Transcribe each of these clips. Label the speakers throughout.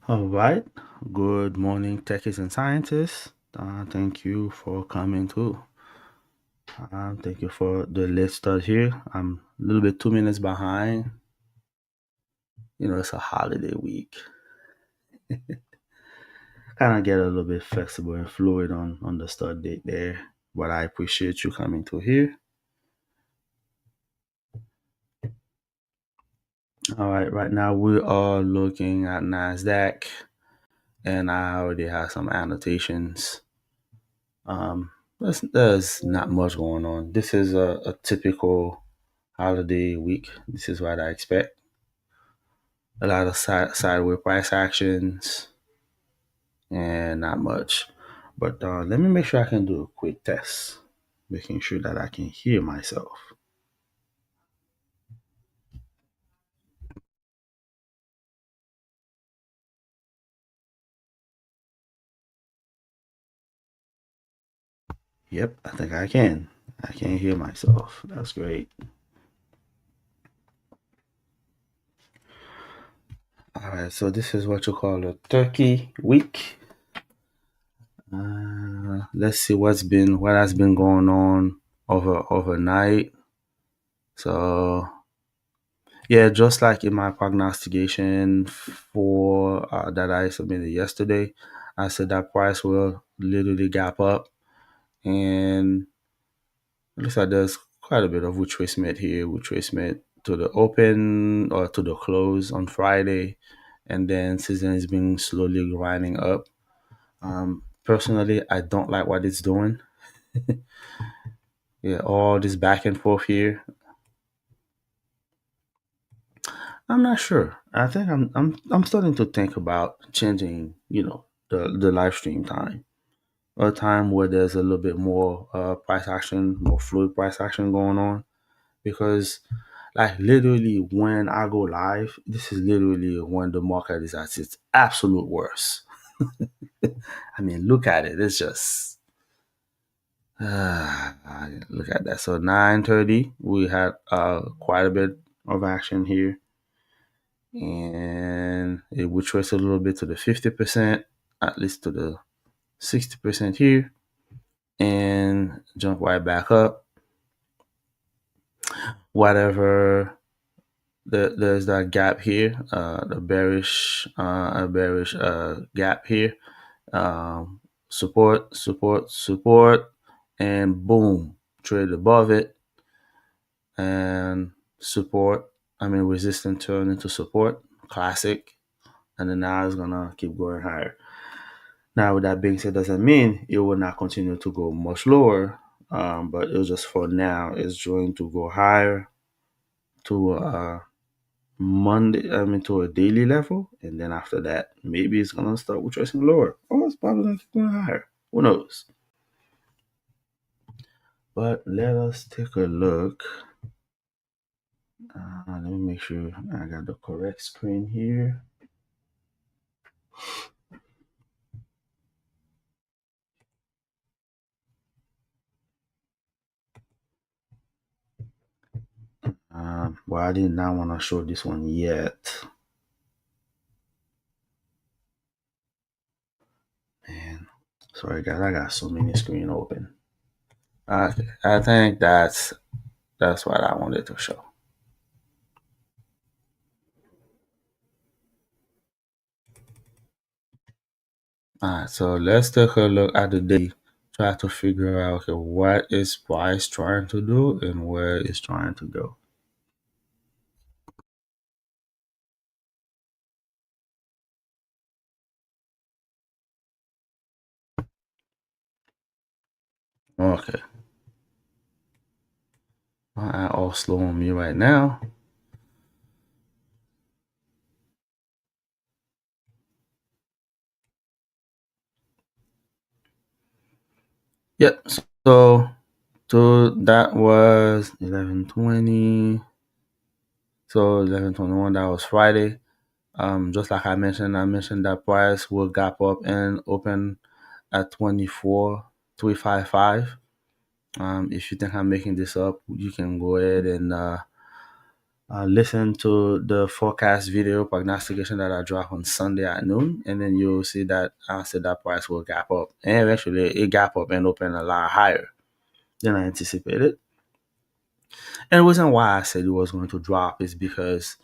Speaker 1: All right. Good morning, techies and scientists. Thank you for coming too. Thank you for the late start here. I'm a little bit 2 minutes behind. It's a holiday week. Kind of get a little bit flexible and fluid on the start date there. But I appreciate you coming to here. All right. Right now we are looking at Nasdaq, and I already have some annotations. There's not much going on. This is a typical holiday week. This is what I expect. A lot of sideways price actions and not much. But let me make sure I can do a quick test, making sure that I can hear myself. Yep, I think I can. I can hear myself. That's great. All right, so this is what you call a turkey week. Let's see what has been going on overnight. So yeah, just like in my prognostication for that I submitted yesterday, I said that price will literally gap up, and it looks like there's quite a bit of retracement here, retracement to the open or to the close on Friday, and then season is being slowly grinding up. Personally, I don't like what it's doing. Yeah, all this back and forth here. I'm not sure. I think I'm starting to think about changing, the live stream time. A time where there's a little bit more price action, more fluid price action going on. Because like literally when I go live, this is literally when the market is at its absolute worst. I mean, look at it. It's just look at that. So 9:30, we had quite a bit of action here, and it would trace a little bit to the 50%, at least to the 60% here, and jump right back up. Whatever there's that gap here, the bearish gap here, support, and boom, trade above it, and support. I mean, resistance turn into support, classic, and then now it's gonna keep going higher. Now, with that being said, doesn't mean it will not continue to go much lower, but it's just for now, it's going to go higher to Monday, I mean, to a daily level, and then after that, maybe it's gonna start retracing lower, or it's probably gonna keep going higher. Who knows? But let us take a look. Let me make sure I got the correct screen here. Well, I did not want to show this one yet. Man, sorry guys, I got so many screen open. I think that's what I wanted to show. Alright, so let's take a look at the daily. Try to figure out, okay, what is price trying to do and where it's trying to go. Okay, I all slow on me right now. Yep. So that was 11:20. So 11:21. That was Friday. Just like I mentioned that price will gap up and open at 24,355. If you think I'm making this up, you can go ahead and listen to the forecast video prognostication that I drop on Sunday at noon, and then you'll see that I said that price will gap up, and eventually it gap up and open a lot higher than I anticipated. And the reason why I said it was going to drop is because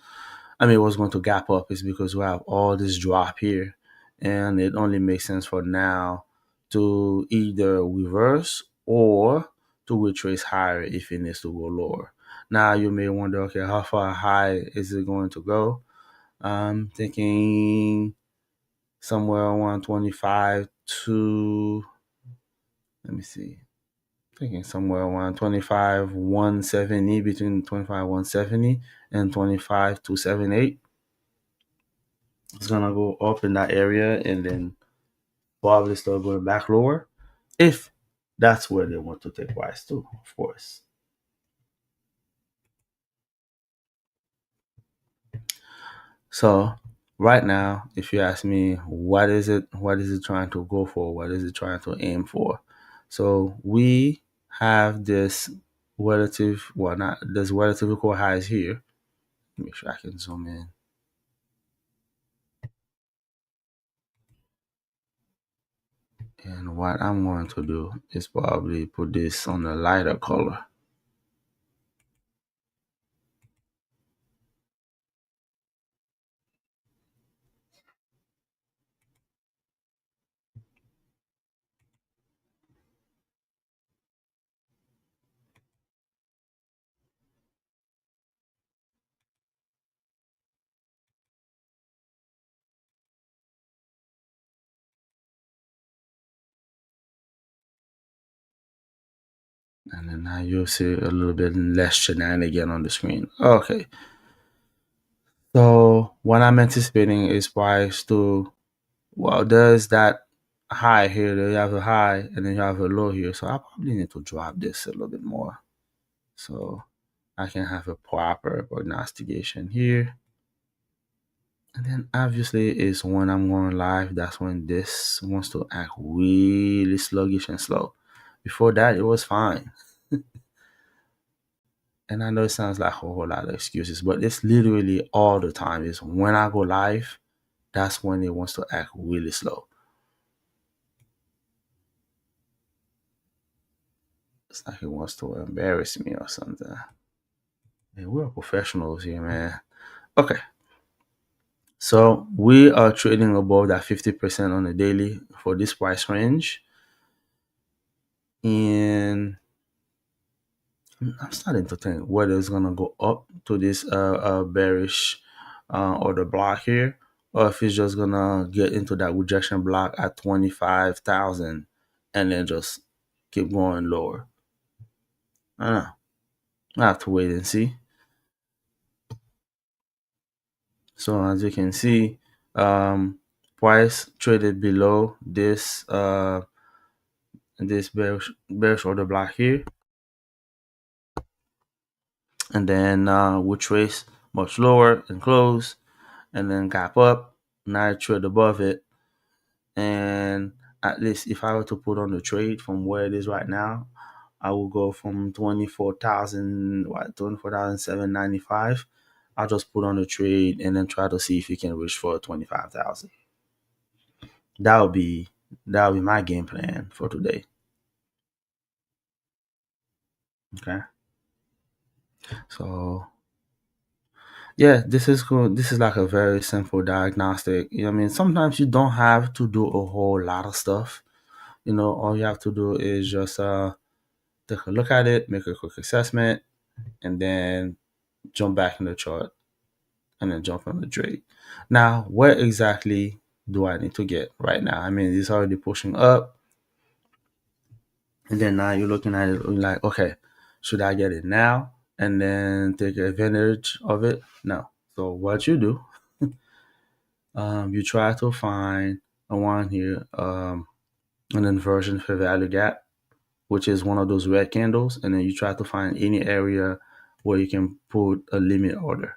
Speaker 1: it was going to gap up is because we have all this drop here, and it only makes sense for now to either reverse or to retrace higher if it needs to go lower. Now you may wonder, okay, how far high is it going to go? I'm thinking somewhere around 25 to, let me see, thinking somewhere around 25 170, between 25 170 and 25 278. It's gonna go up in that area and then probably start going back lower if that's where they want to take price to, of course. So right now, if you ask me what is it trying to go for, what is it trying to aim for? So we have this relative, well, not this relative equal highs here. Make sure I can zoom in. And what I'm going to do is probably put this on a lighter color. And then now you'll see a little bit less shenanigan on the screen. Okay. So what I'm anticipating is price to, well, there's that high here. There you have a high and then you have a low here. So I probably need to drop this a little bit more. So I can have a proper prognostication here. And then obviously is when I'm going live, that's when this wants to act really sluggish and slow. Before that, it was fine. And I know it sounds like a whole lot of excuses, but it's literally all the time. Is when I go live, that's when it wants to act really slow. It's like it wants to embarrass me or something. Yeah, we're professionals here, man. Okay, so we are trading above that 50% on the daily for this price range, and I'm starting to think whether it's gonna go up to this bearish order block here, or if it's just gonna get into that rejection block at 25,000 and then just keep going lower. I don't know. I have to wait and see. So as you can see, price traded below this bearish order block here, and then we trace much lower and close, and then gap up. Now I trade above it, and at least if I were to put on the trade from where it is right now, I will go from 24,000, what, 24,795. I'll just put on the trade and then try to see if you can reach for 25,000. That would be that would be my game plan for today. Okay. So yeah, this is cool. This is like a very simple diagnostic. You know what I mean? Sometimes you don't have to do a whole lot of stuff. All you have to do is just take a look at it, make a quick assessment, and then jump back in the chart and then jump on the trade. Now, where exactly do I need to get right now? I mean, it's already pushing up, and then now you're looking at it you're like, okay, should I get it now and then take advantage of it? No. So what you do, you try to find a one here, an inversion fair value gap, which is one of those red candles, and then you try to find any area where you can put a limit order.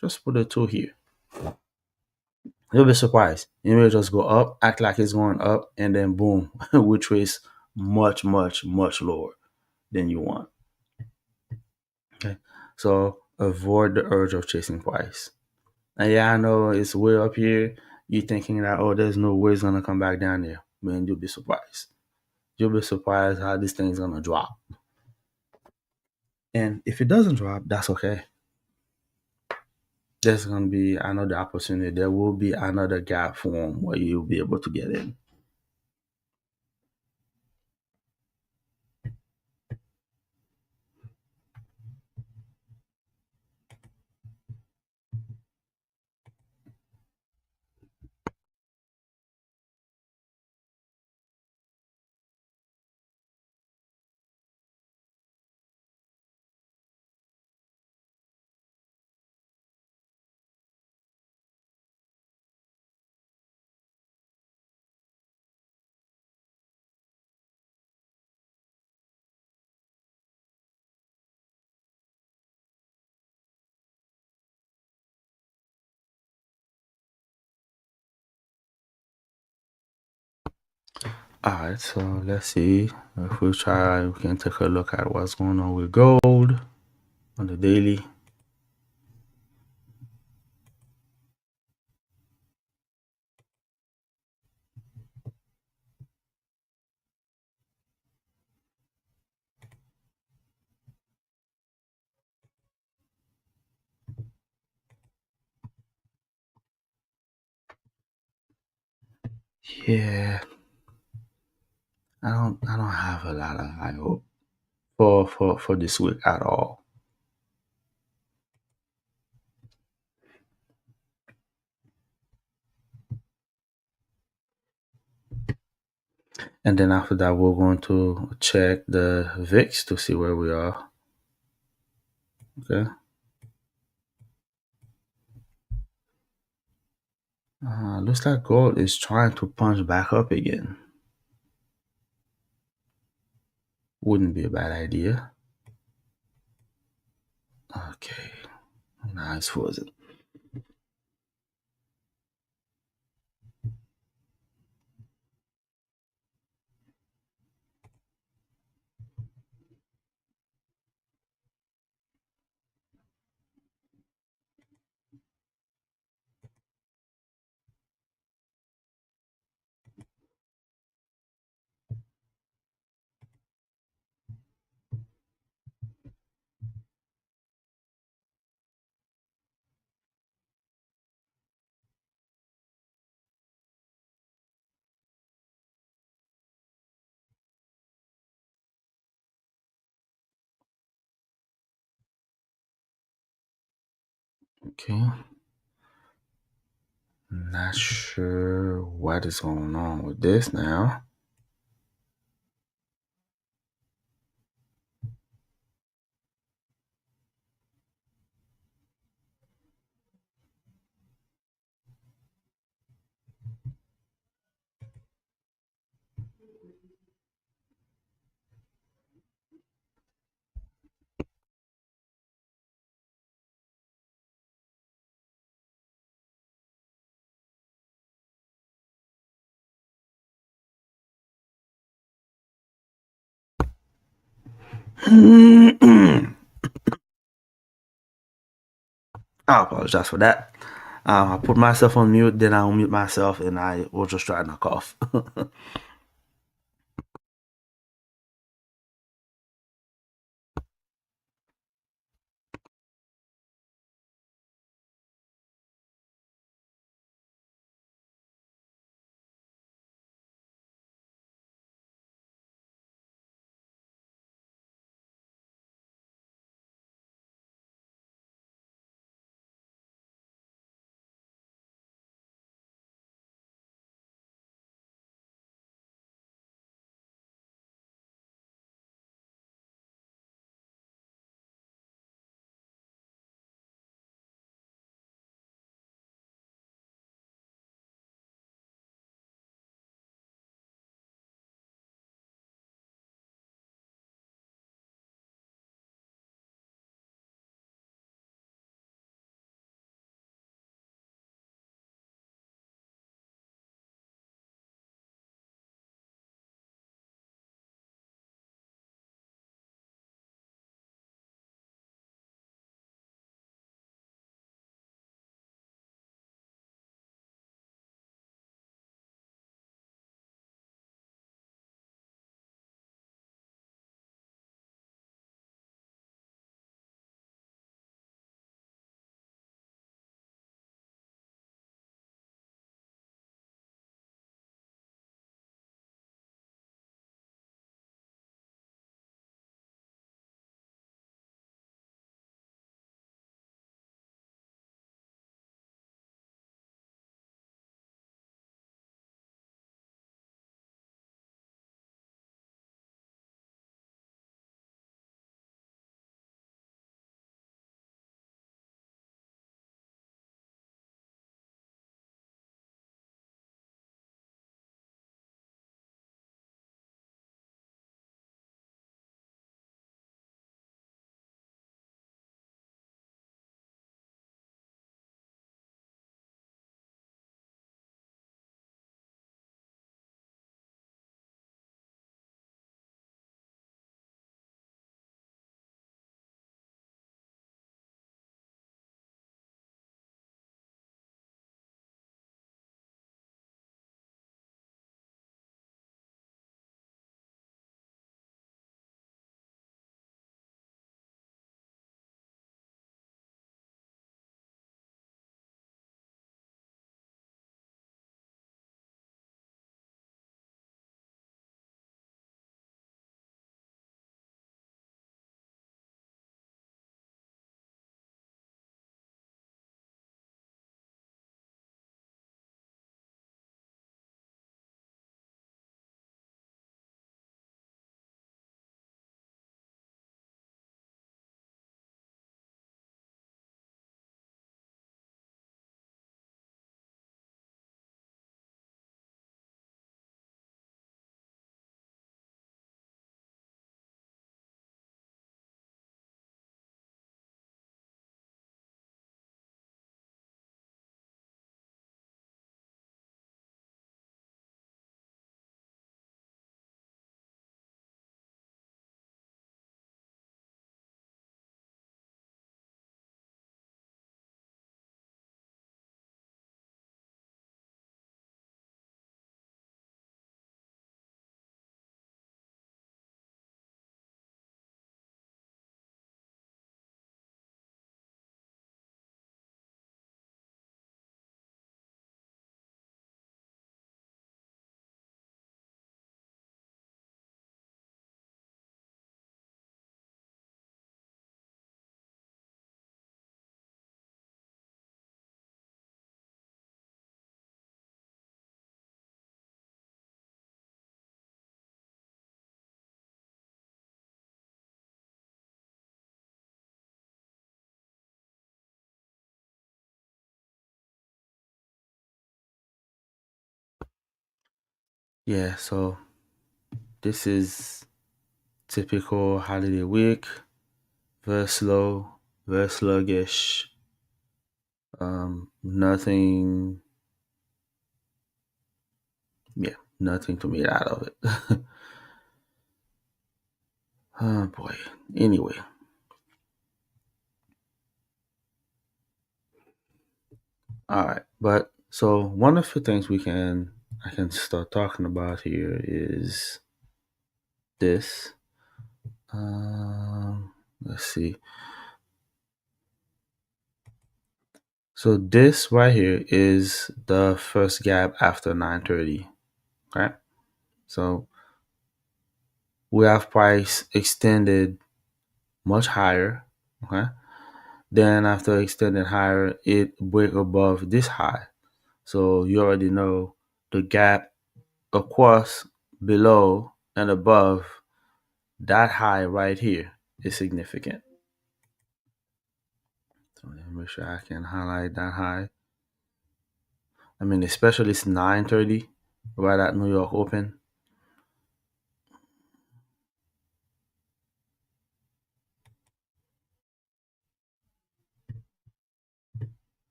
Speaker 1: Just put a two here. You'll be surprised. You may just go up, act like it's going up, and then boom, we trace much, much, much lower than you want. Okay. So avoid the urge of chasing price. And yeah, I know it's way up here. You thinking that, oh, there's no way it's gonna come back down there. Man, you'll be surprised. You'll be surprised how this thing's gonna drop. And if it doesn't drop, that's okay. There's gonna be another opportunity. There will be another gap form where you'll be able to get in. Alright, so let's see. If we try, we can take a look at what's going on with gold on the daily. Yeah, I don't have a lot of high hope for this week at all. And then after that, we're going to check the VIX to see where we are. Okay. Looks like gold is trying to punch back up again. Wouldn't be a bad idea. Okay. Nice frozen. Okay. Not sure what is going on with this now. I apologize for that. I put myself on mute, then I unmute myself, and I was just trying to cough. Yeah, so this is typical holiday week. Very slow, very sluggish. Nothing, yeah, nothing to make out of it. Oh boy. Anyway, all right. But so one of the things I can start talking about here is this. Let's see. So this right here is the first gap after 9:30. Okay. So we have price extended much higher. Okay. Then after extending higher, it break above this high. So you already know the gap across, below, and above that high right here is significant. So let me make sure I can highlight that high. I mean, especially it's 9:30 right at New York Open.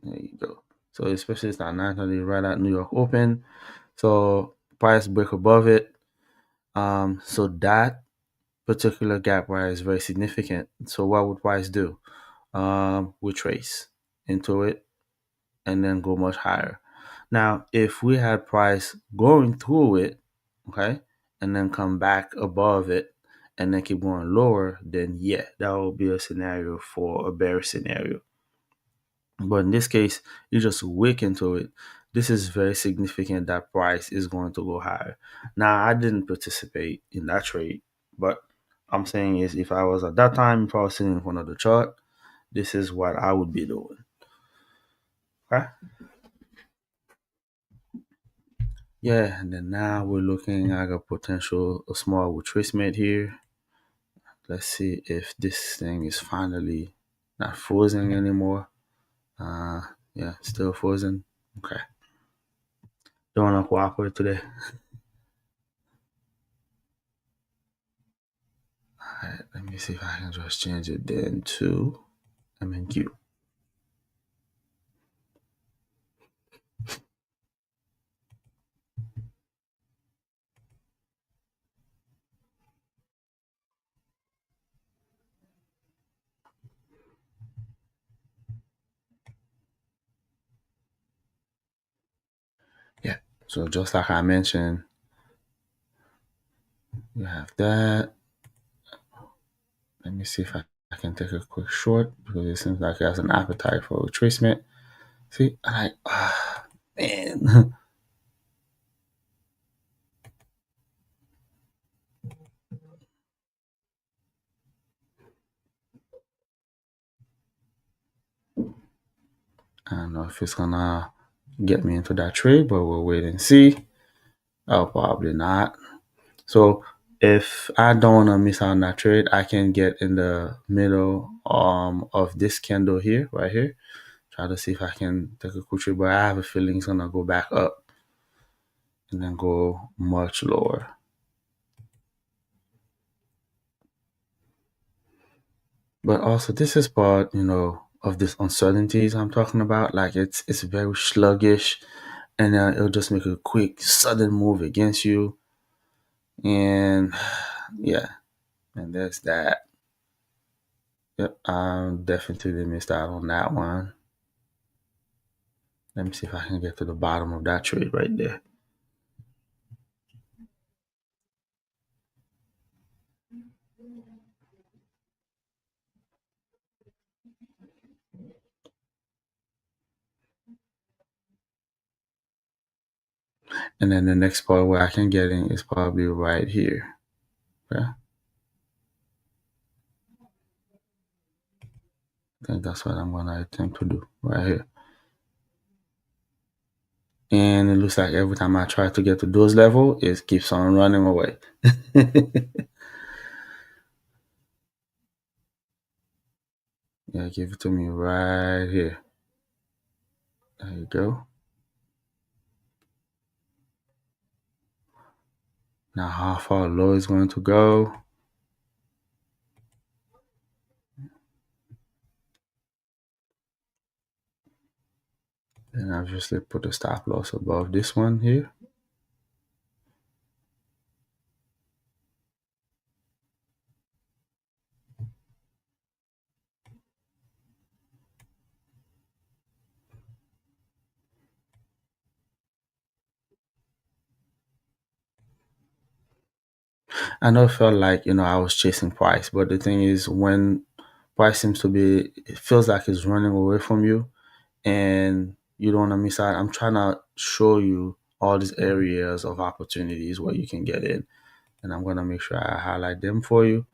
Speaker 1: There you go. So especially it's at 9:30 right at New York Open. So price break above it. So that particular gap right is very significant. So what would price do? We trace into it and then go much higher. Now, if we had price going through it, okay, and then come back above it and then keep going lower, then yeah, that would be a scenario for a bearish scenario. But in this case, you just wick into it. This is very significant that price is going to go higher. Now, I didn't participate in that trade, but I'm saying is if I was at that time, if I was sitting in front of the chart, this is what I would be doing. Okay. Yeah, and then now we're looking at a potential a small retracement here. Let's see if this thing is finally not frozen anymore. Uh, yeah, still frozen. Okay. Don't want to cooperate today. All right, let me see if I can just change it then to MNQ. Yeah. So just like I mentioned, you have that. Let me see if I can take a quick short because it seems like it has an appetite for retracement. See, I like, man. I don't know if it's gonna get me into that trade, but we'll wait and see. Oh, probably not. So if I don't wanna miss out on that trade, I can get in the middle of this candle here, right here. Try to see if I can take a quick trade, but I have a feeling it's gonna go back up and then go much lower. But also this is part, of this uncertainties I'm talking about. Like it's very sluggish and it'll just make a quick sudden move against you. And yeah, and that's that. Yep, I definitely missed out on that one. Let me see if I can get to the bottom of that trade right there. And then the next part where I can get in is probably right here. Okay. I think that's what I'm gonna attempt to do right here. And it looks like every time I try to get to those level, it keeps on running away. Yeah, give it to me right here. There you go. Now how far low is going to go. And obviously put a stop loss above this one here. I know it felt like, I was chasing price, but the thing is when price seems to be, it feels like it's running away from you and you don't want to miss out. I'm trying to show you all these areas of opportunities where you can get in. And I'm going to make sure I highlight them for you.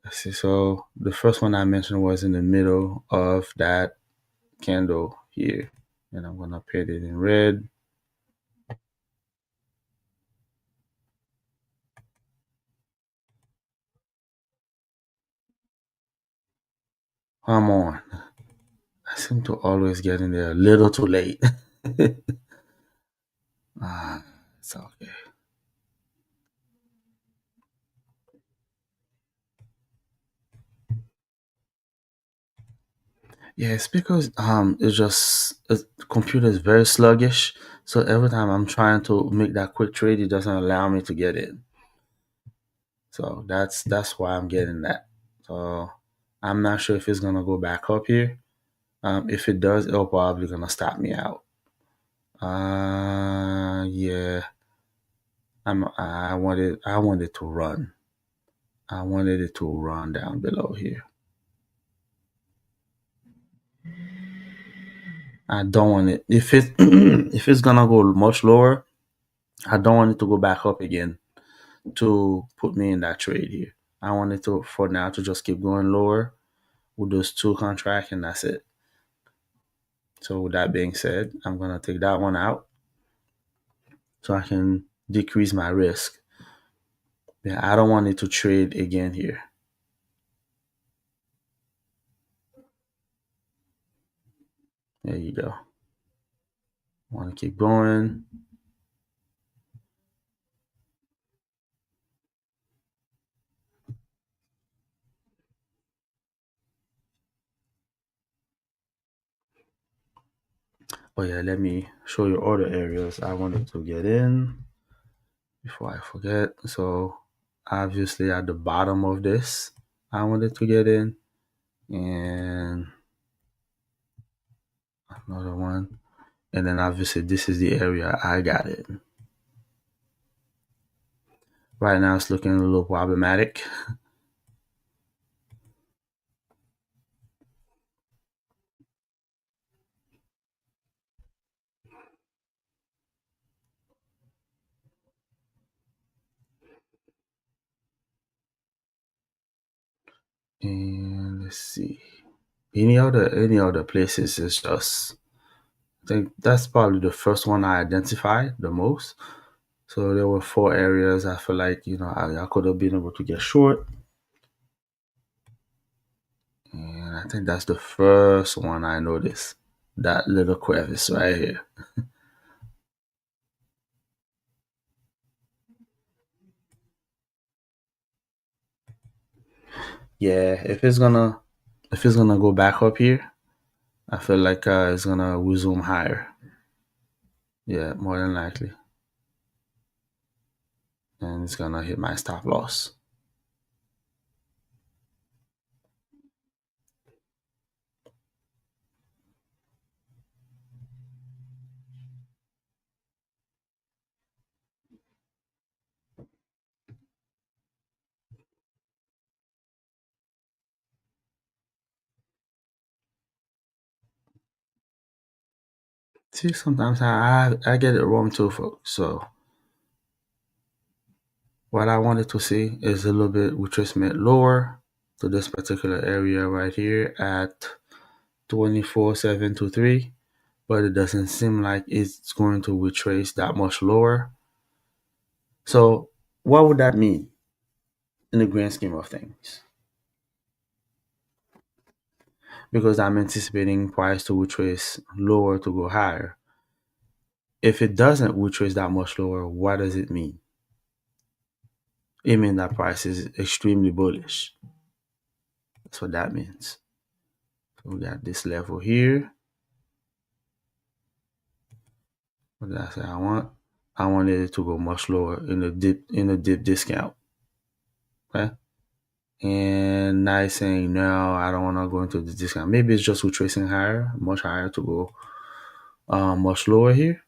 Speaker 1: Let's see. So the first one I mentioned was in the middle of that candle here. And I'm going to paint it in red. Come on. I seem to always get in there a little too late. Ah, it's okay. Yeah, it's because it's just the computer is very sluggish. So every time I'm trying to make that quick trade, it doesn't allow me to get in. So that's why I'm getting that. So I'm not sure if it's gonna go back up here. If it does, it'll probably gonna stop me out. Yeah, I wanted to run. I wanted it to run down below here. I don't want it. If it if it's gonna go much lower, I don't want it to go back up again to put me in that trade here. I want it to for now to just keep going lower with those two contracts and that's it. So with that being said, I'm gonna take that one out so I can decrease my risk. Yeah, I don't want it to trade again here. There you go. Want to keep going. Oh yeah, let me show you other areas I wanted to get in before I forget. So obviously at the bottom of this, I wanted to get in and another one. And then obviously this is the area I got it. Right now it's looking a little problematic. And let's see. Any other places is just I think that's probably the first one I identified the most. So there were four areas I feel like, I could have been able to get short. And I think that's the first one I noticed. That little crevice right here. Yeah, if it's gonna go back up here, I feel like it's gonna resume higher. Yeah, more than likely. And it's gonna hit my stop loss. See, sometimes I get it wrong too, folks. So what I wanted to see is a little bit retracement lower to this particular area right here at 24,723, but it doesn't seem like it's going to retrace that much lower. So what would that mean in the grand scheme of things? Because I'm anticipating price to retrace lower to go higher. If it doesn't retrace that much lower, what does it mean? It means that price is extremely bullish. That's what that means. So we got this level here. What did I say I want? I wanted it to go much lower in a dip discount. Okay. And now it's saying no, I don't want to go into the discount. Maybe it's just retracing higher, much higher to go much lower here.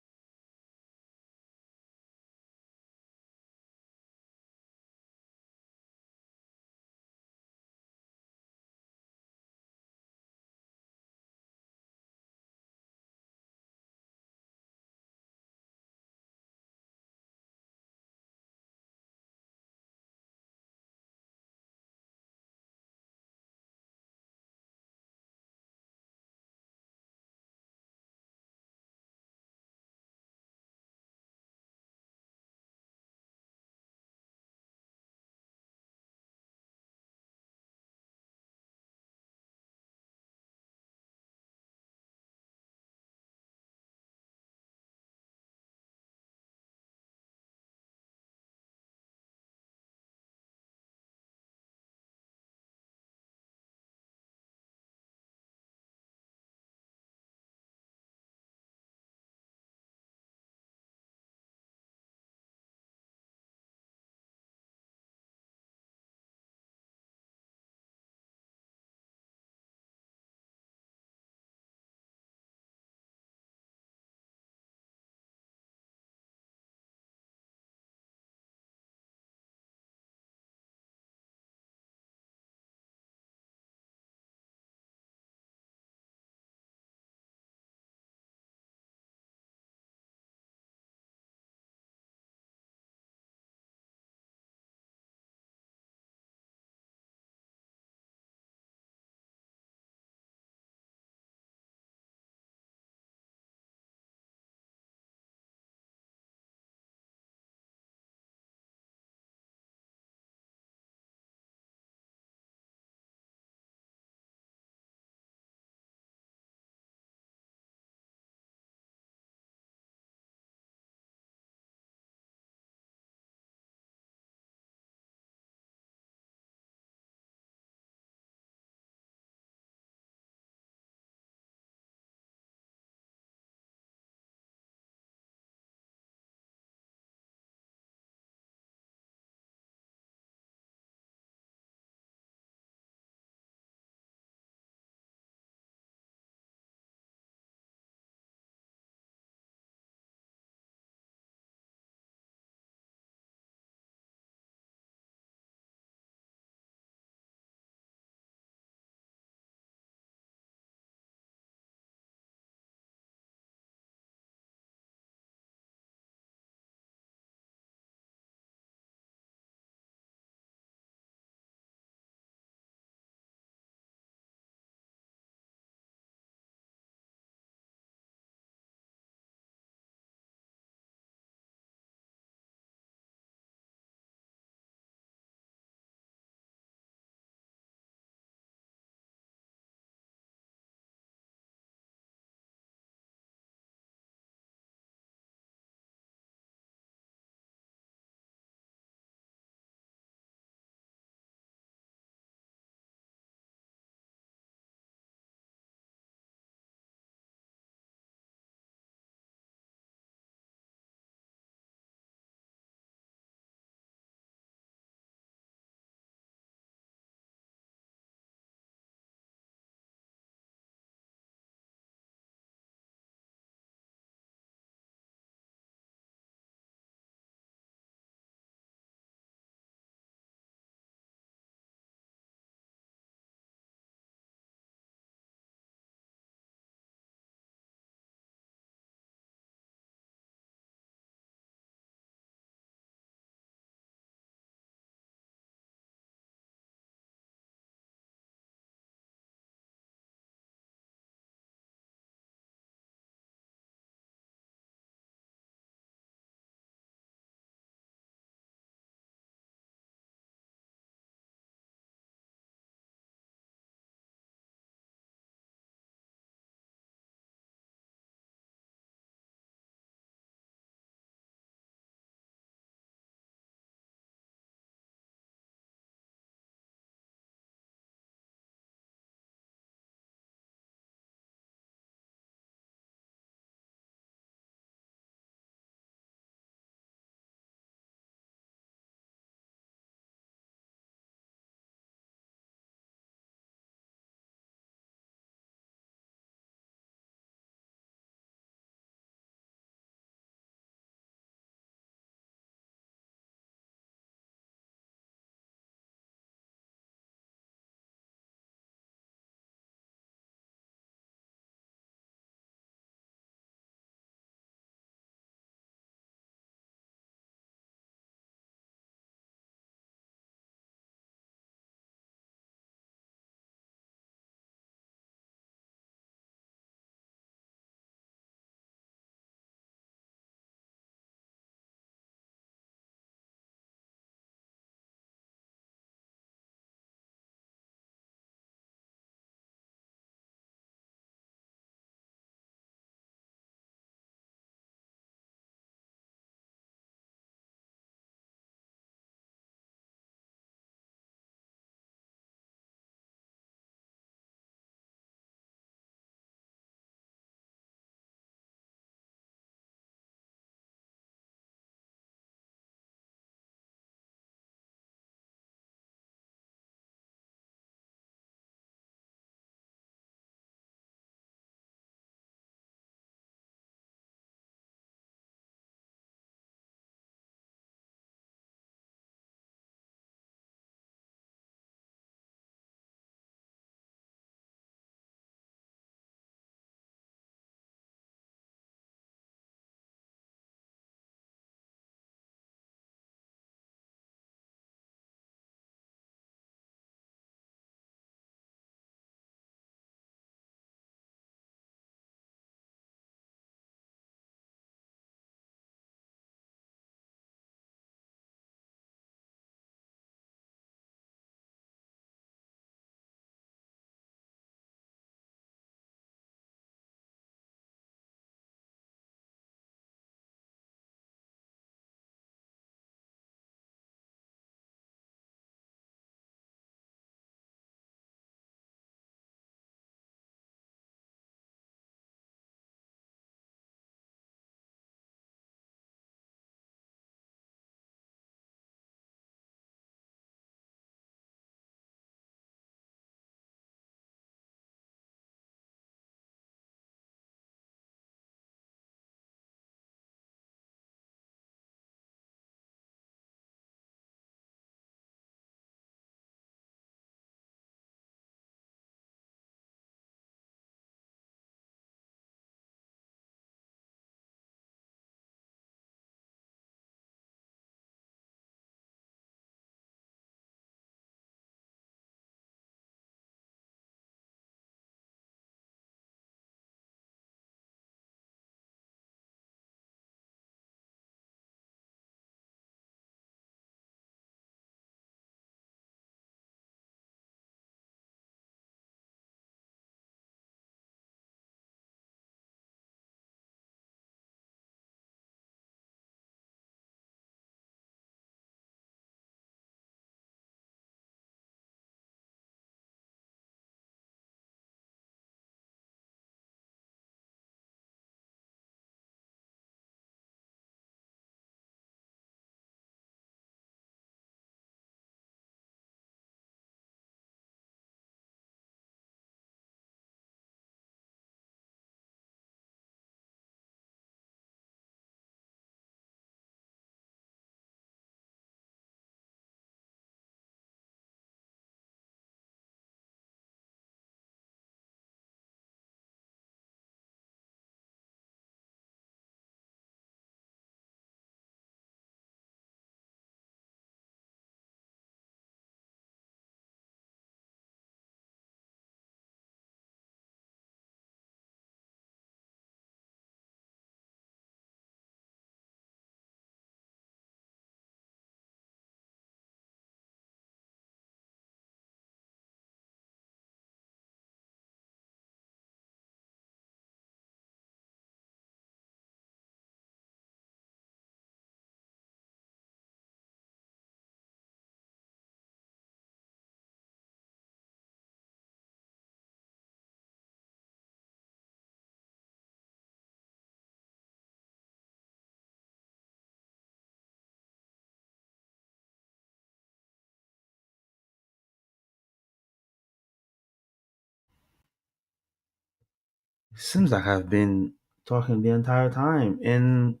Speaker 1: Seems like I've been talking the entire time, and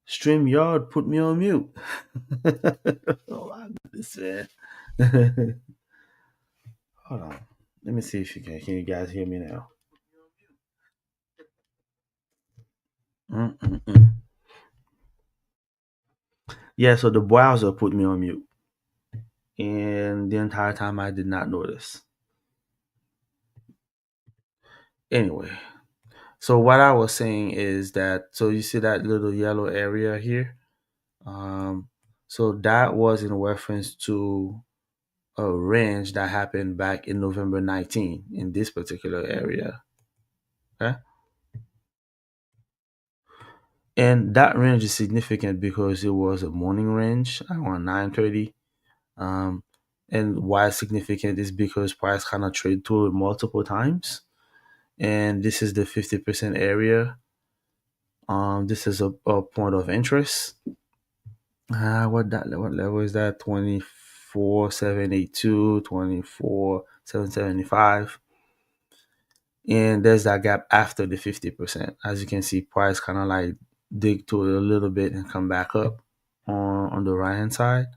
Speaker 1: StreamYard put me on mute. Oh my goodness, man. Hold on. Let me see if you can. Can you guys hear me now? Mm-mm-mm. Yeah, so the browser put me on mute, and the entire time I did not notice. Anyway, so what I was saying is that so you see that little yellow area here. Um, so that was in reference to a range that happened back in November 19 in this particular area. Okay? And that range is significant because it was a morning range around 9:30. Um, and why it's significant is because price kind of trade through it multiple times. And this is the 50% area. This is a point of interest. What level is that? 24,782, 24,775. And there's that gap after the 50%. As you can see, price kind of like dig to it a little bit and come back up on the right hand side.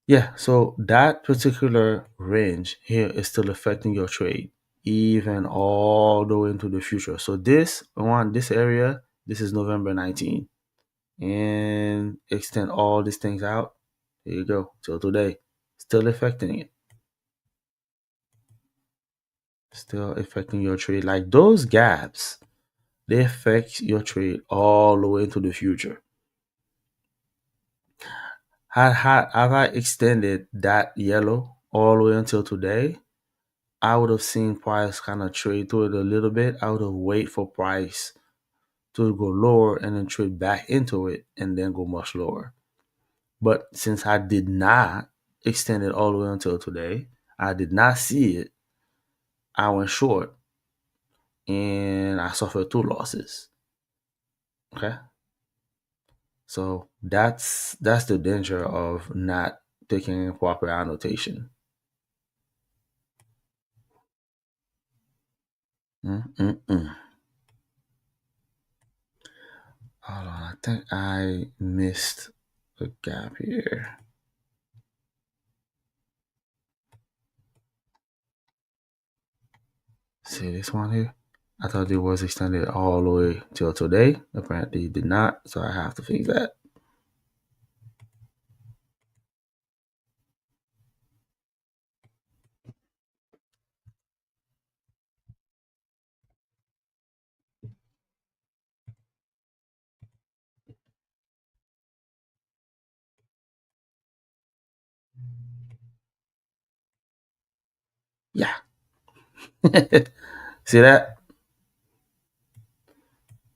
Speaker 1: Yeah, so that particular range here is still affecting your trade, even all the way into the future. So this on this area, this is November 19, and extend all these things out. There you go, till today, still affecting it, still affecting your trade. Like those gaps, they affect your trade all the way into the future. Have I extended that yellow all the way until today, I would have seen price kind of trade through it a little bit. I would have wait for price to go lower and then trade back into it and then go much lower. But since I did not extend it all the way until today, I did not see it. I went short and I suffered two losses. Okay, so that's the danger of not taking proper annotation. Mm-mm-mm. Hold on, I think I missed a gap here. See this one here? I thought it was extended all the way till today. Apparently it did not, so I have to fix that. Yeah. See that?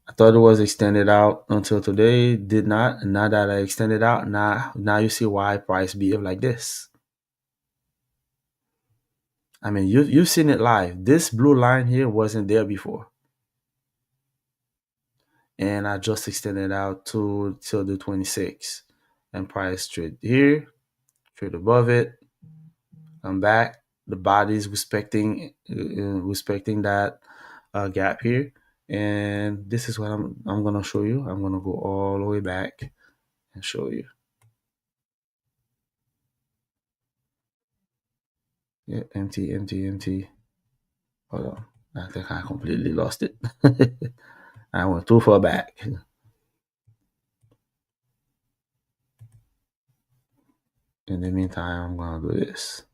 Speaker 1: I thought it was extended out until today. Did not. And now that I extended out, now you see why price behave like this. I mean, you've seen it live. This blue line here wasn't there before, and I just extended out to till the 26th, and price trade here, trade above it, come back. The body's respecting that gap here, and this is what I'm gonna show you. I'm gonna go all the way back and show you. Yeah, empty, empty, empty. Hold on. I think I completely lost it. I went too far back. In the meantime, I'm gonna do this.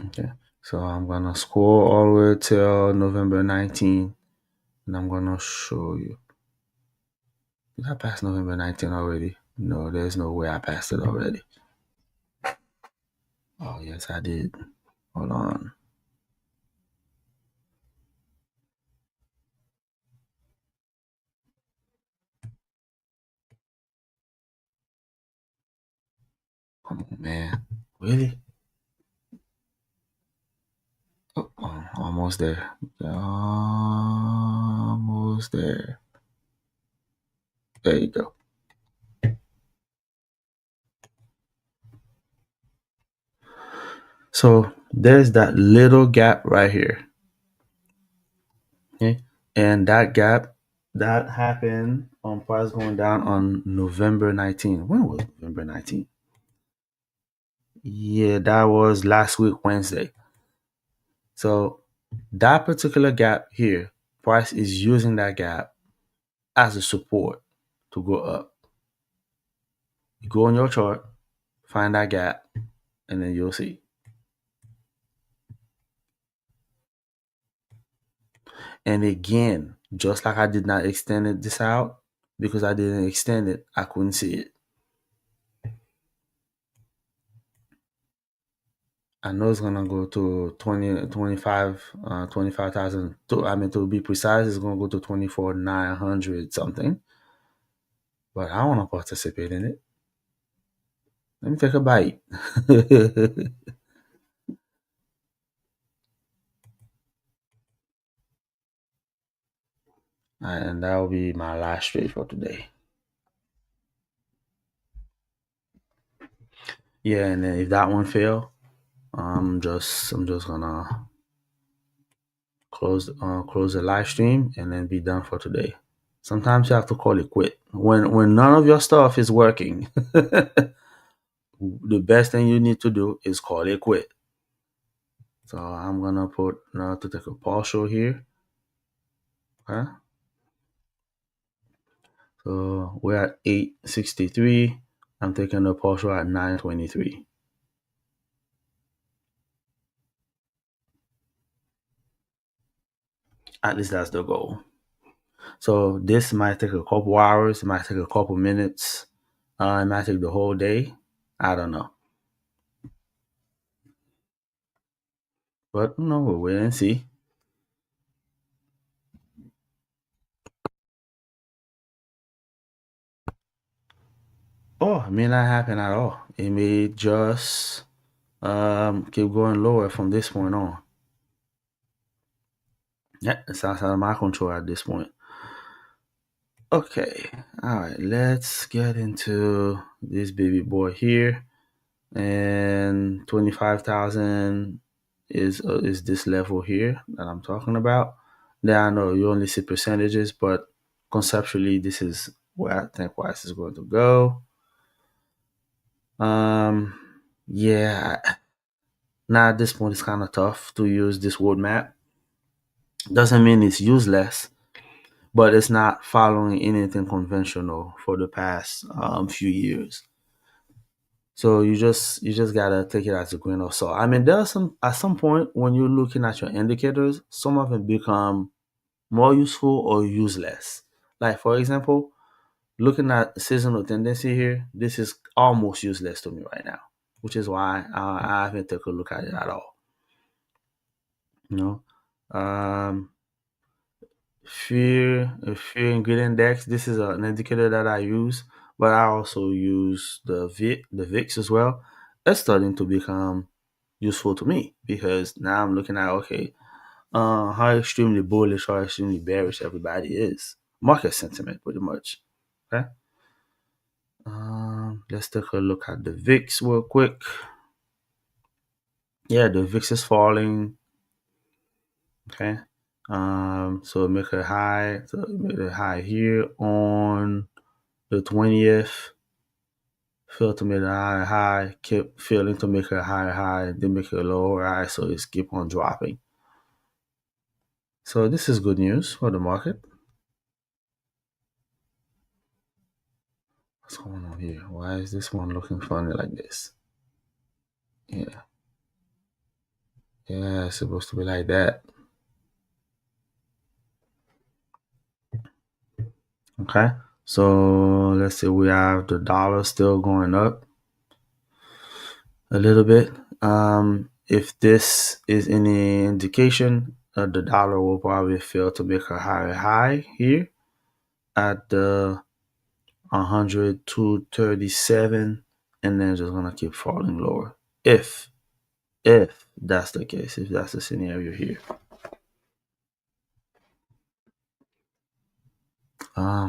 Speaker 1: Okay. So I'm gonna scroll all the way till November 19, and I'm gonna show you. Did I pass November 19 already? No, there's no way I passed it already. Oh yes, I did. Hold on. Come on, man. Really? Oh, almost there. Almost there. There you go. So there's that little gap right here. Okay. And that gap that happened on price going down on November 19th. When was November 19th? Yeah, that was last week, Wednesday. So that particular gap here, price is using that gap as a support to go up. You go on your chart, find that gap, and then you'll see. And again, just like I did not extend this out, because I didn't extend it, I couldn't see it. I know it's gonna go to 20, 25, 25,000. I mean, to be precise, it's gonna go to 24,900 something. But I want to participate in it. Let me take a bite. And that will be my last trade for today. Yeah, and then if that one fail, I'm just gonna close the live stream and then be done for today. Sometimes you have to call it quit when none of your stuff is working. The best thing you need to do is call it quit. So I'm gonna put now to take a partial here. Okay. So we're at 863. I'm taking a partial at 923. At least that's the goal. So this might take a couple hours, it might take a couple minutes, it might take the whole day. I don't know. But we'll wait and see. Oh, it may not happen at all. It may just keep going lower from this point on. Yeah, it's outside of my control at this point. Okay, all right, let's get into this baby boy here. And 25,000 is this level here that I'm talking about. Then I know you only see percentages, but conceptually, this is where I think price is going to go. Um, yeah, now at this point, it's kind of tough to use this roadmap. Doesn't mean it's useless, but it's not following anything conventional for the past few years. So you just gotta take it as a grain of salt. I mean, there are some at some point when you're looking at your indicators, some of them become more useful or useless. Like for example, looking at seasonal tendency here, this is almost useless to me right now, which is why I haven't taken a look at it at all. You know, fear and greed index. This is an indicator that I use, but I also use the VIX as well. It's starting to become useful to me because now I'm looking at okay, how extremely bullish or extremely bearish everybody is. Market sentiment, pretty much. Okay. Let's take a look at the VIX real quick. Yeah, the VIX is falling. Okay. So make a high. So make a high here on the 20th. Failed to make a high. Kept failing to make a high. Then make a lower high. So it's keep on dropping. So this is good news for the market. What's going on here? Why is this one looking funny like this? Yeah. Yeah, it's supposed to be like that. Okay. So let's say we have the dollar still going up a little bit. If this is any indication, the dollar will probably fail to make a higher high here at the 102.37, and then just gonna keep falling lower. If that's the case, if that's the scenario here.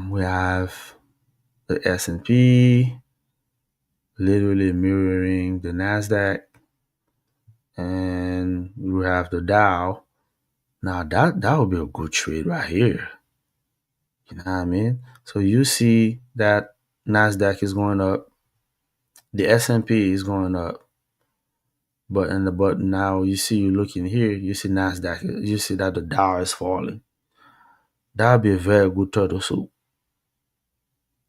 Speaker 1: We have the S&P literally mirroring the Nasdaq, and we have the Dow. Now that would be a good trade right here. You know what I mean? So you see that Nasdaq is going up, the S&P is going up, but now you looking here, you see Nasdaq, you see that the Dow is falling. That would be a very good turtle soup.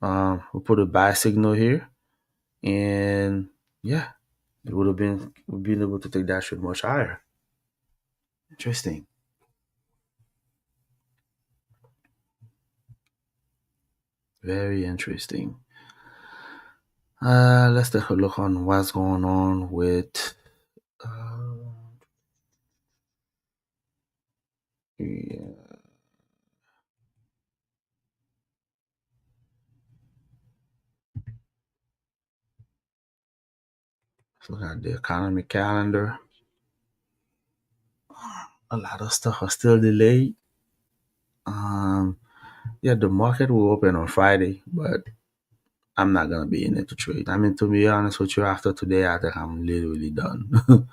Speaker 1: We put a buy signal here, and yeah, it would have been able to take that trade much higher. Interesting. Very interesting. Let's take a look on what's going on with. Uh, yeah, let's look at the economy calendar. A lot of stuff are still delayed. Um, yeah, the market will open on Friday, but I'm not gonna be in it to trade. I mean, to be honest with you, after today, I think I'm literally done.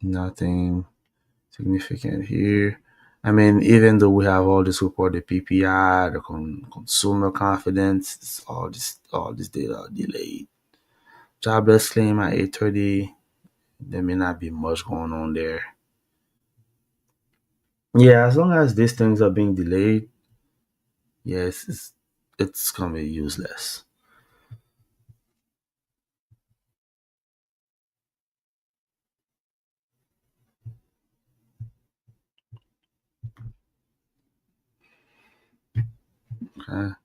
Speaker 1: Nothing significant here. I mean, even though we have all this report, the PPI, the consumer confidence, all this data are delayed. Jobless claim at 8:30. There may not be much going on there. Yeah, as long as these things are being delayed, yes, it's gonna be useless. Okay.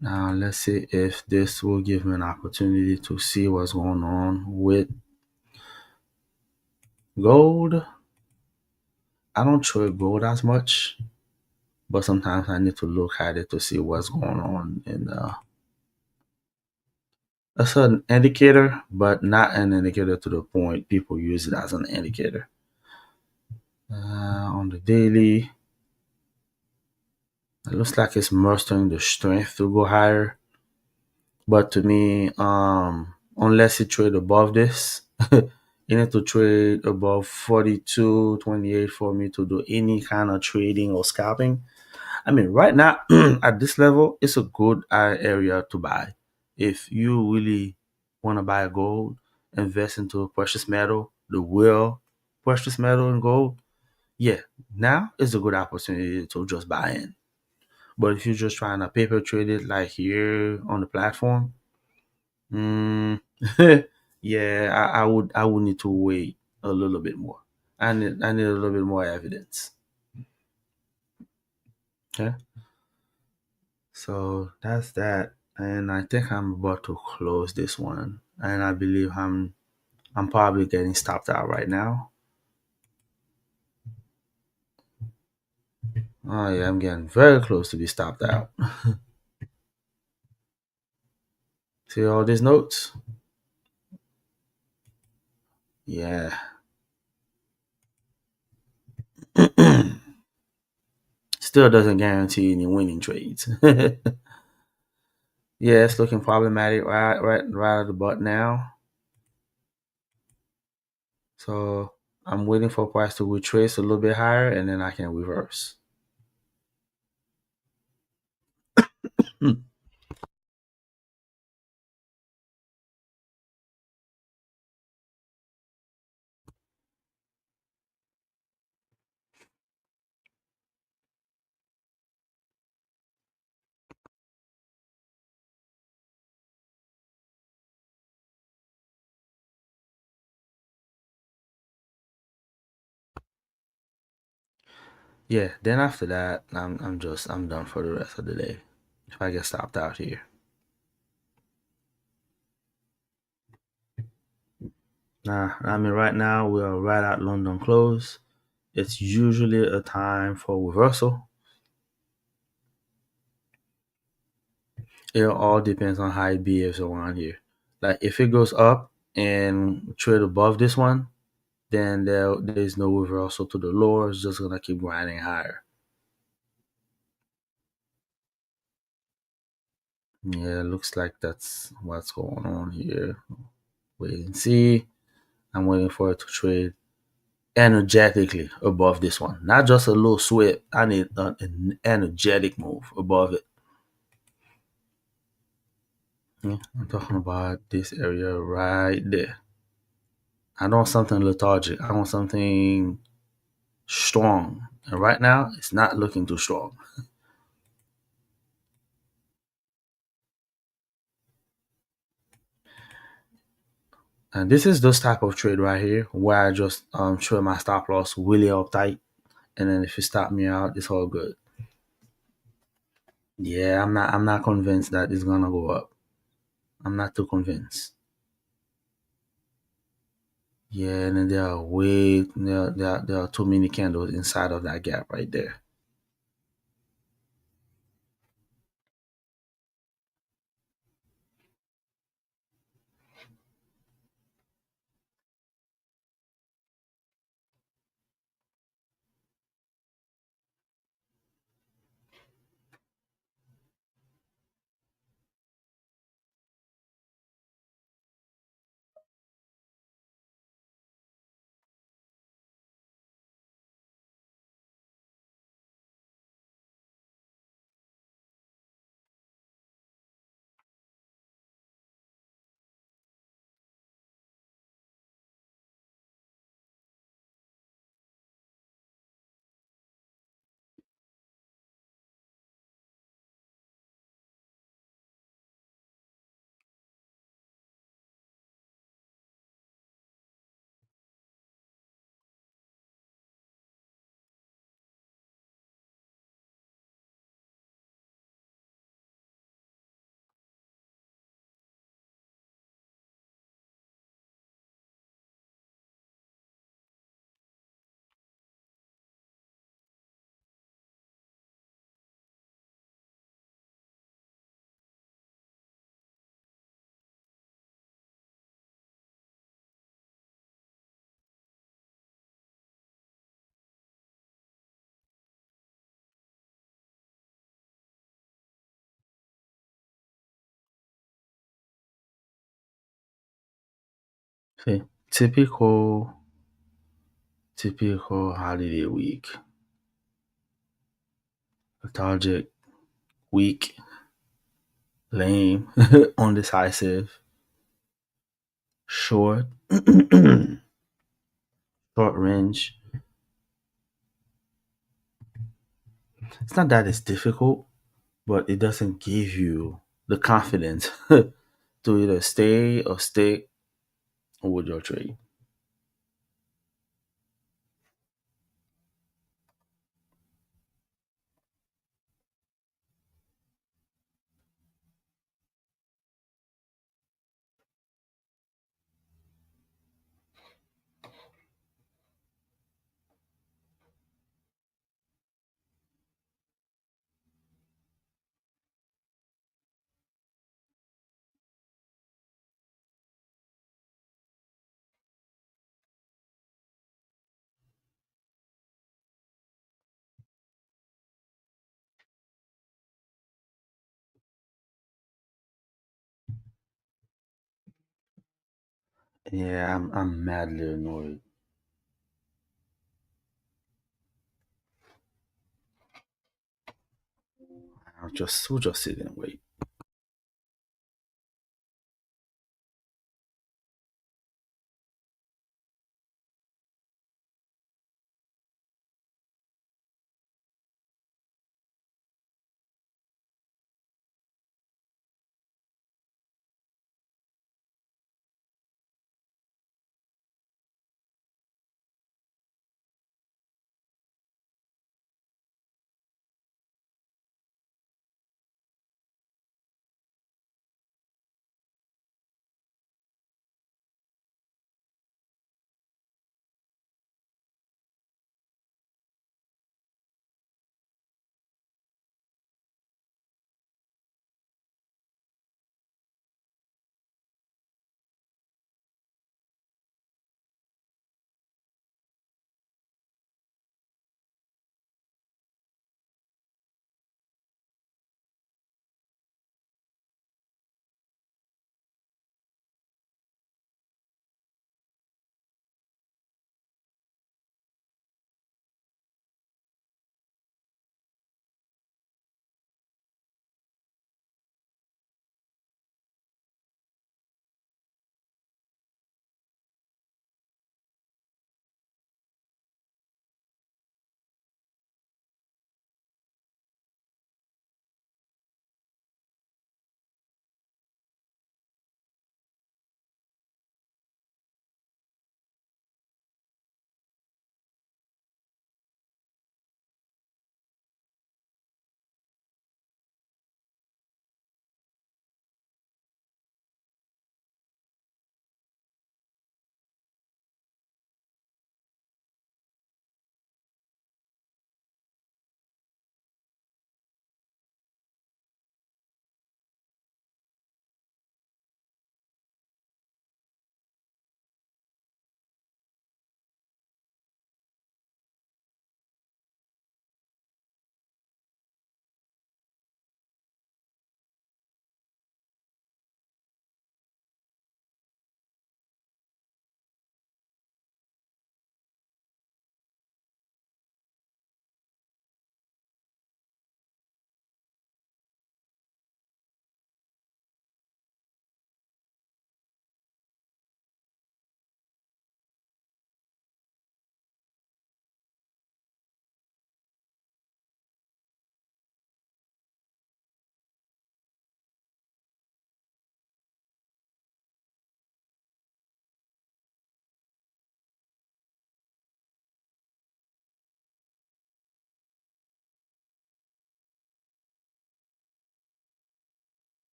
Speaker 1: Now let's see if this will give me an opportunity to see what's going on with gold. I don't trade gold as much, but sometimes I need to look at it to see what's going on. And that's an indicator, but not an indicator to the point people use it as an indicator. On the daily, it looks like it's mustering the strength to go higher. But to me, unless you trade above this, you need to trade above 42.28 for me to do any kind of trading or scalping. I mean, right now at this level, it's a good area to buy. If you really want to buy gold, invest into a precious metal, the real precious metal and gold. Yeah, now is a good opportunity to just buy in. But if you're just trying to paper trade it like here on the platform, mm, yeah, I would need to wait a little bit more. I need a little bit more evidence. Okay. So that's that. And I think I'm about to close this one. And I believe I'm probably getting stopped out right now. Oh yeah, I'm getting very close to be stopped out. See all these notes? Yeah. Still doesn't guarantee any winning trades. Yeah, it's looking problematic right at the butt now. So I'm waiting for price to retrace a little bit higher and then I can reverse. Hmm. Yeah, then after that, I'm done for the rest of the day. If I get stopped out here. Nah, I mean right now we are right at London close. It's usually a time for reversal. It all depends on how it behaves around here. Like if it goes up and trade above this one, then there's no reversal to the lower. It's just gonna keep grinding higher. Yeah, looks like that's what's going on here. Wait and see. I'm waiting for it to trade energetically above this one. Not just a little sweep. I need an energetic move above it. Yeah, I'm talking about this area right there. I don't want something lethargic. I want something strong. And right now, it's not looking too strong. And this is this type of trade right here where I just trade my stop loss really up tight. And then if you stop me out, it's all good. Yeah, I'm not convinced that it's gonna go up. I'm not too convinced. Yeah, and then there are too many candles inside of that gap right there. See, typical holiday week. Lethargic, weak, lame, undecisive, short, short range. It's not that it's difficult, but it doesn't give you the confidence to either stay or stick with your trade. Yeah, I'm madly annoyed. We'll just sit and wait.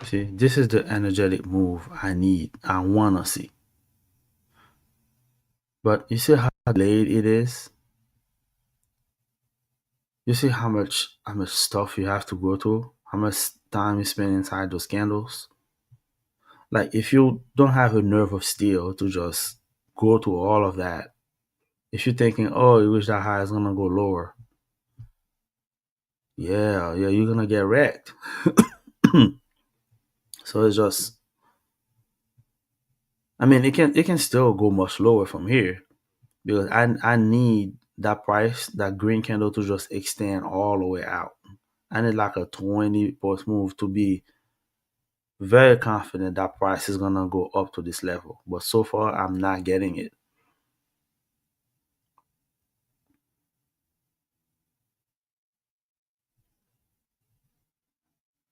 Speaker 1: See, this is the energetic move I need. I wanna see. But you see how late it is? You see how much stuff you have to go through? How much time you spend inside those candles? Like if you don't have a nerve of steel to just go through all of that, if you're thinking, oh, you wish that high is gonna go lower, yeah, you're gonna get wrecked. So it's just, I mean, it can still go much lower from here because I need that price, that green candle to just extend all the way out. I need like a 20 post move to be very confident that price is gonna go up to this level. But so far, I'm not getting it.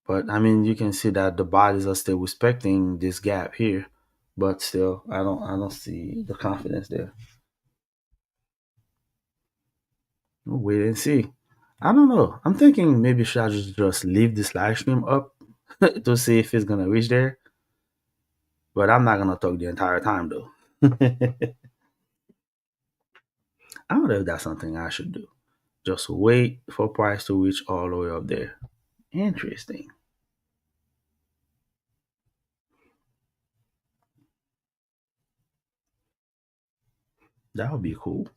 Speaker 1: But I mean, you can see that the bodies are still respecting this gap here, but still, I don't see the confidence there. We'll wait and see. I don't know. I'm thinking maybe should I just leave this live stream up to see if it's gonna reach there. But I'm not gonna talk the entire time though. I don't know if that's something I should do. Just wait for price to reach all the way up there. Interesting. That would be cool.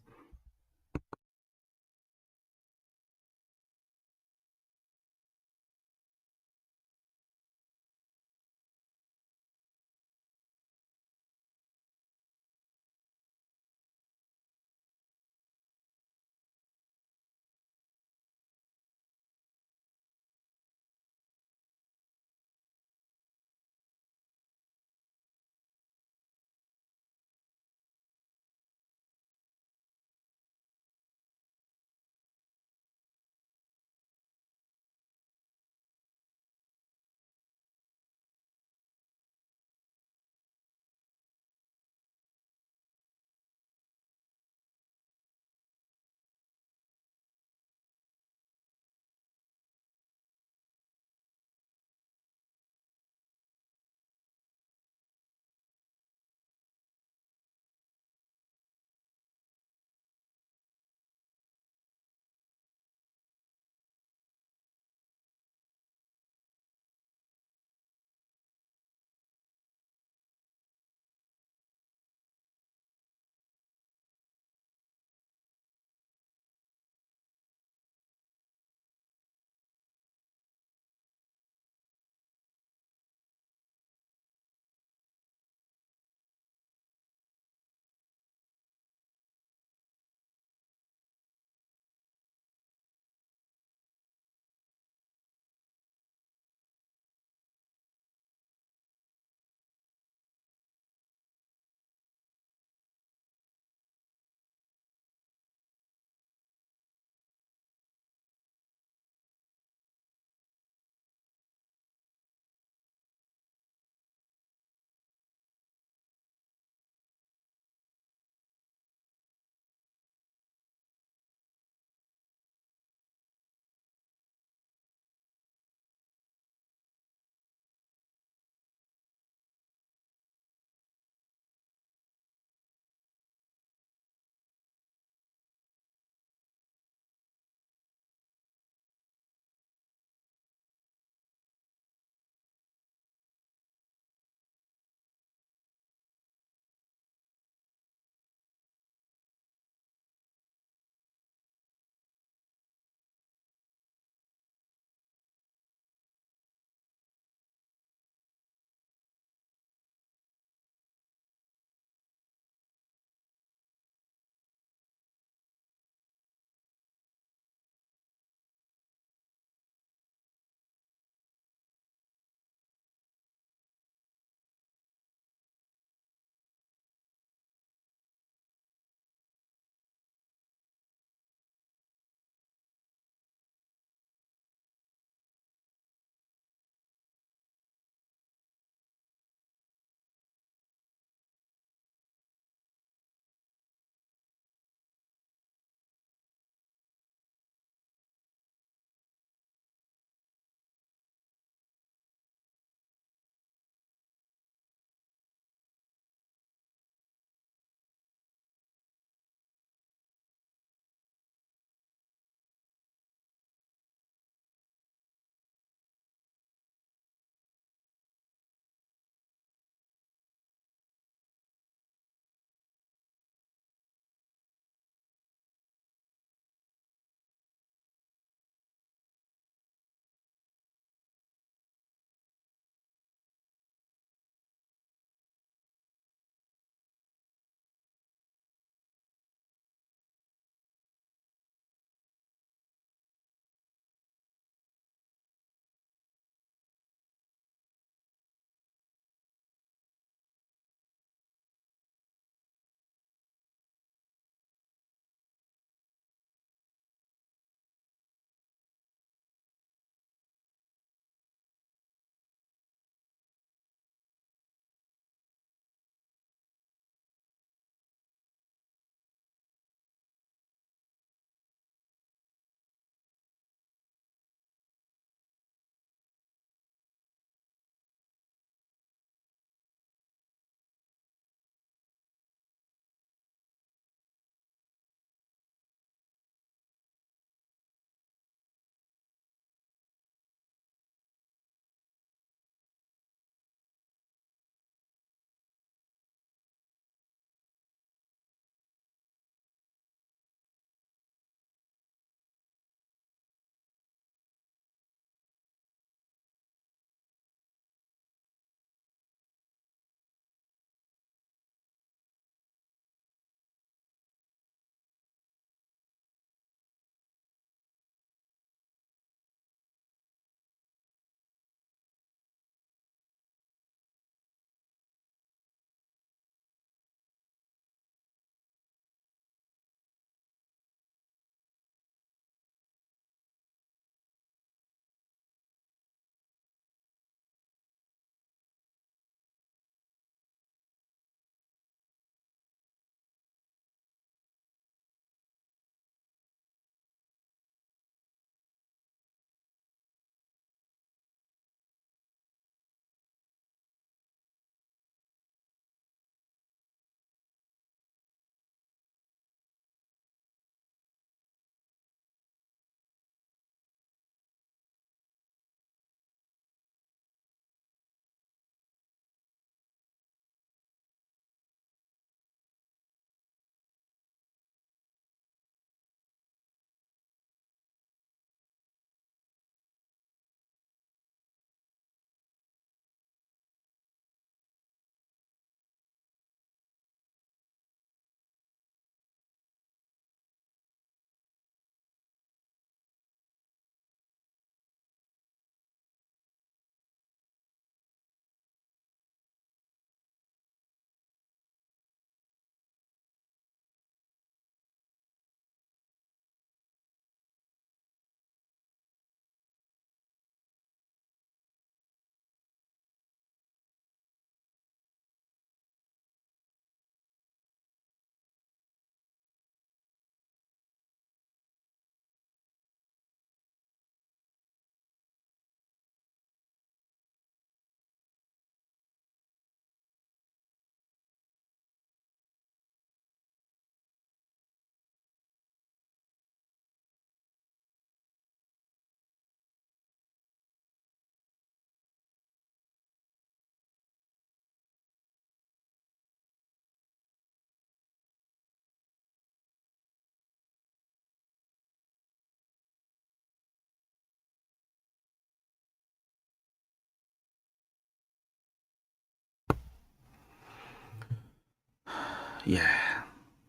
Speaker 1: Yeah.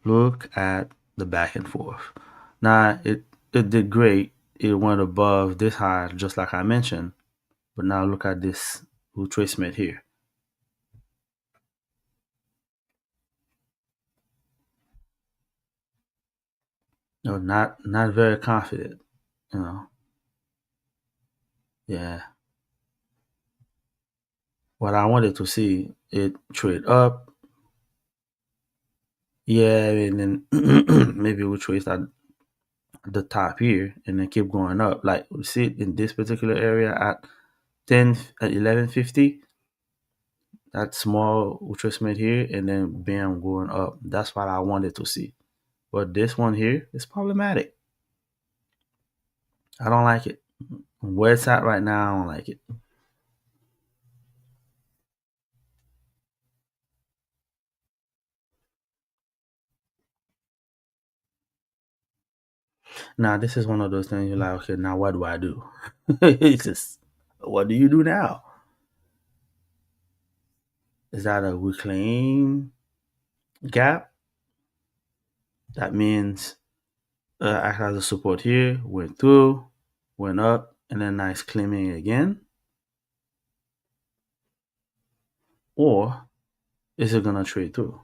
Speaker 1: Look at the back and forth. Now it did great. It went above this high, just like I mentioned. But now look at this retracement here. No, not very confident. You know. Yeah. What I wanted to see it trade up. Yeah, and then maybe we trace at the top here and then keep going up. Like we see it in this particular area at 1150. That small retracement here and then bam going up. That's what I wanted to see. But this one here is problematic. I don't like it. Where it's at right now, I don't like it. Now this is one of those things you're like, okay, now what do I do? It's just what do you do now? Is that a reclaim gap? That means act as a support here, went through, went up, and then now it's claiming again. Or is it gonna trade through?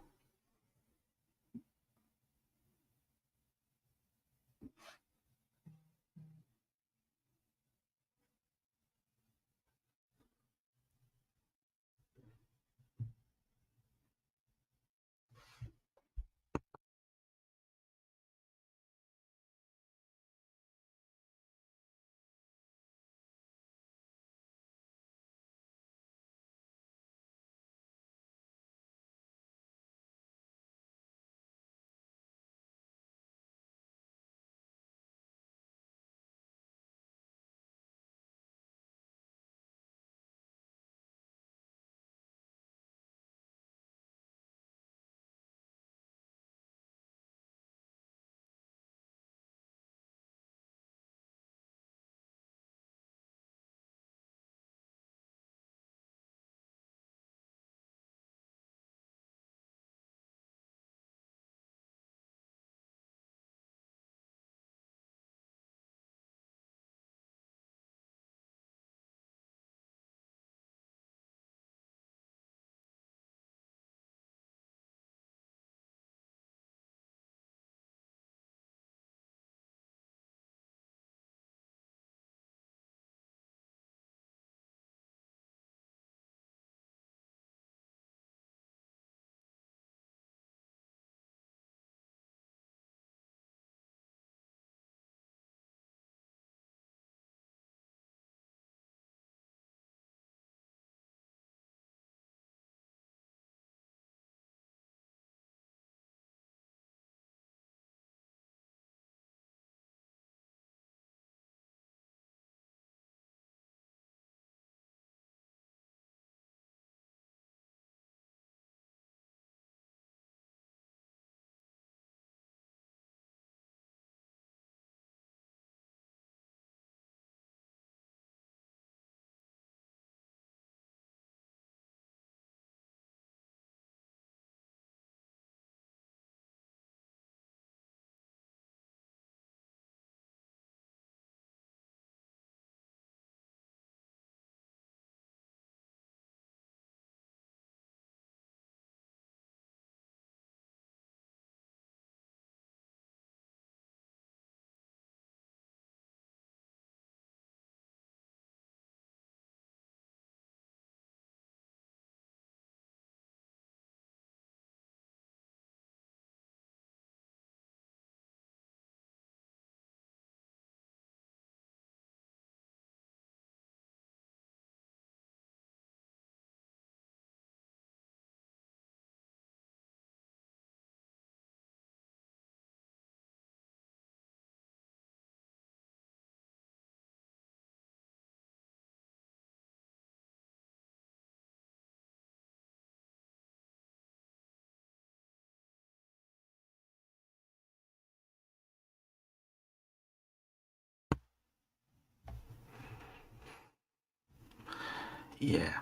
Speaker 1: Yeah,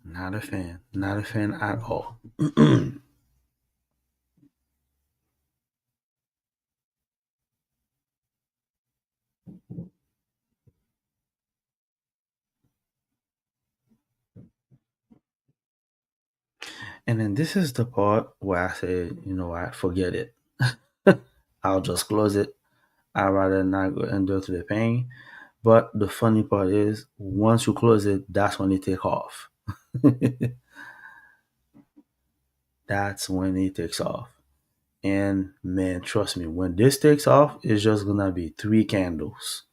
Speaker 1: not a fan. Not a fan at all. And then this is the part where I say, you know what, forget it. I'll just close it. I'd rather not go and go through the pain. But the funny part is, once you close it, that's when it take off. That's when it takes off. And man, trust me, when this takes off, it's just gonna be three candles.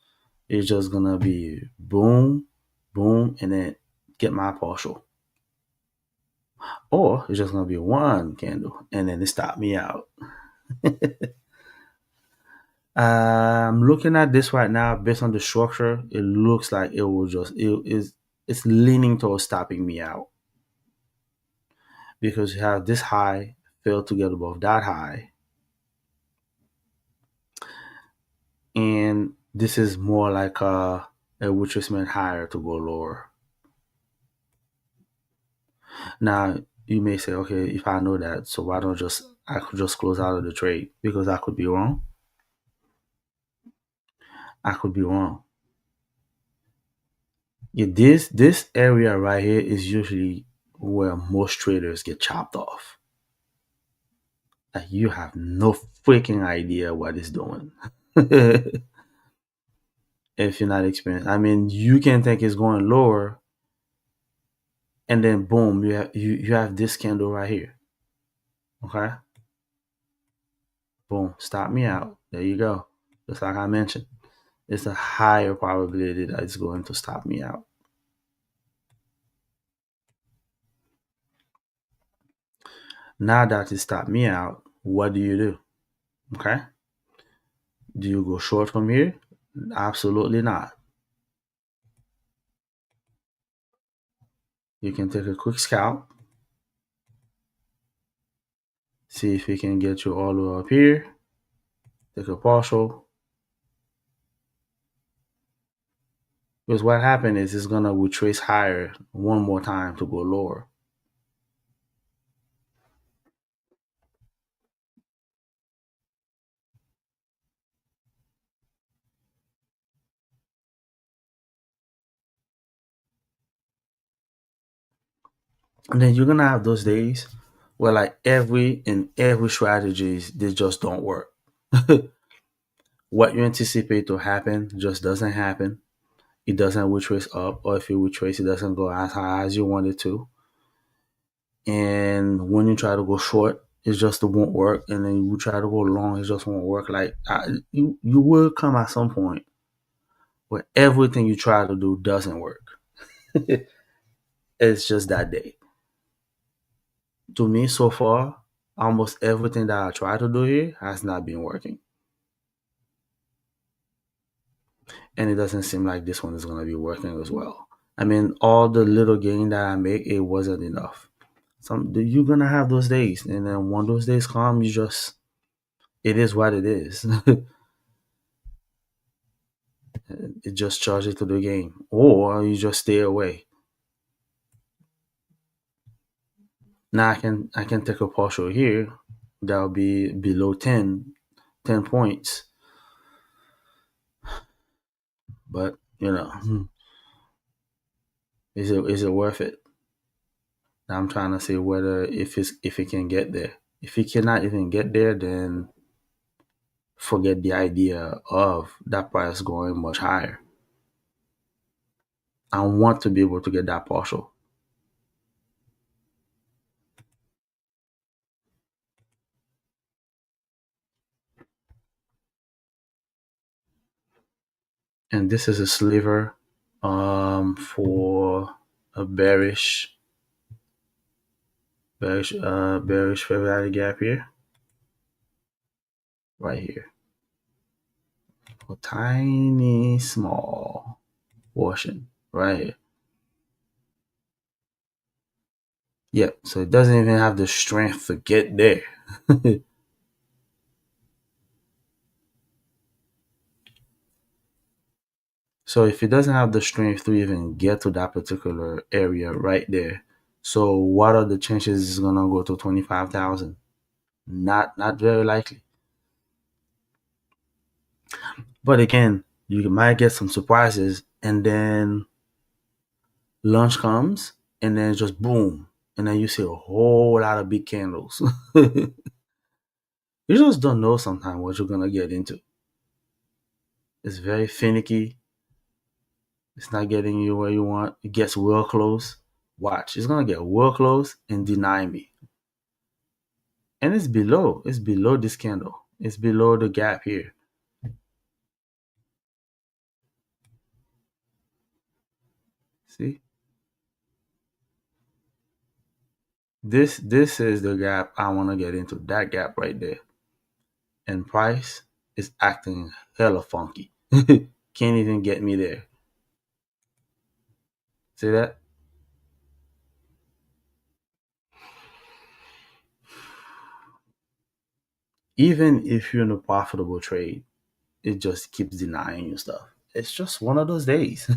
Speaker 1: It's just gonna be boom, boom, and then get my partial. Or it's just gonna be one candle and then it stop me out. I'm looking at this right now based on the structure. It looks like it will just it is it's leaning towards stopping me out because you have this high fail to get above that high, and this is more like a retracement higher to go lower. Now you may say, okay, if I know that, so why don't just I could just close out of the trade because I could be wrong. I could be wrong. Yeah, this area right here is usually where most traders get chopped off. Like you have no freaking idea what it's doing. If you're not experienced. I mean, you can think it's going lower, and then boom, you have this candle right here. Okay, boom, stop me out. There you go. Just like I mentioned, it's a higher probability that it's going to stop me out. Now that it stopped me out, what do you do? Okay, do you go short from here? Absolutely not. You can take a quick scalp, see if it can get you all the way up here. Take a partial. Because what happened is it's gonna retrace higher one more time to go lower. And then you're gonna have those days where like every strategies they just don't work. What you anticipate to happen just doesn't happen. It doesn't retrace up, or if it retrace, it doesn't go as high as you want it to. And when you try to go short, it just won't work. And then you try to go long, it just won't work. Like you will come at some point where everything you try to do doesn't work. It's just that day. To me, so far, almost everything that I try to do here has not been working. And it doesn't seem like this one is going to be working as well. I mean, all the little gain that I make, it wasn't enough. You're going to have those days. And then when those days come, it is what it is. It just charges to the game. Or you just stay away. Now I can take a partial here. That'll be below 10 points. But, is it worth it? I'm trying to say whether if it can get there. If it cannot even get there, then forget the idea of that price going much higher. I want to be able to get that partial. And this is a sliver for a bearish fair value gap here, right here. A tiny small portion right here. Yep, so it doesn't even have the strength to get there. So if it doesn't have the strength to even get to that particular area right there, so what are the chances it's gonna go to 25,000? Not very likely. But again, you might get some surprises, and then lunch comes, and then just boom, and then you see a whole lot of big candles. You just don't know sometimes what you're gonna get into. It's very finicky. It's not getting you where you want. It gets real close. Watch, it's gonna get real close and deny me. And it's below. It's below this candle. It's below the gap here. See, this is the gap I want to get into. That gap right there. And price is acting hella funky. Can't even get me there. See that? Even if you're in a profitable trade, it just keeps denying you stuff. It's just one of those days,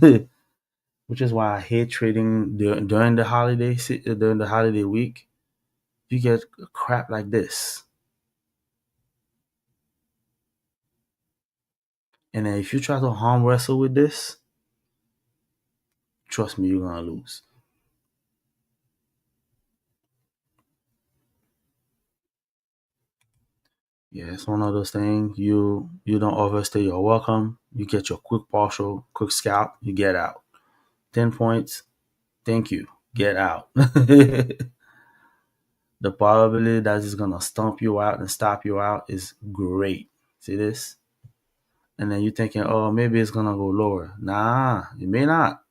Speaker 1: which is why I hate trading during the during the holiday week. You get crap like this, and then if you try to arm wrestle with this, trust me, you're gonna lose. Yeah, it's one of those things. You don't overstay your welcome. You get your quick partial, quick scalp. You get out. 10 points. Thank you. Get out. The probability that it's gonna stomp you out and stop you out is great. See this? And then you're thinking, oh, maybe it's gonna go lower. Nah, it may not.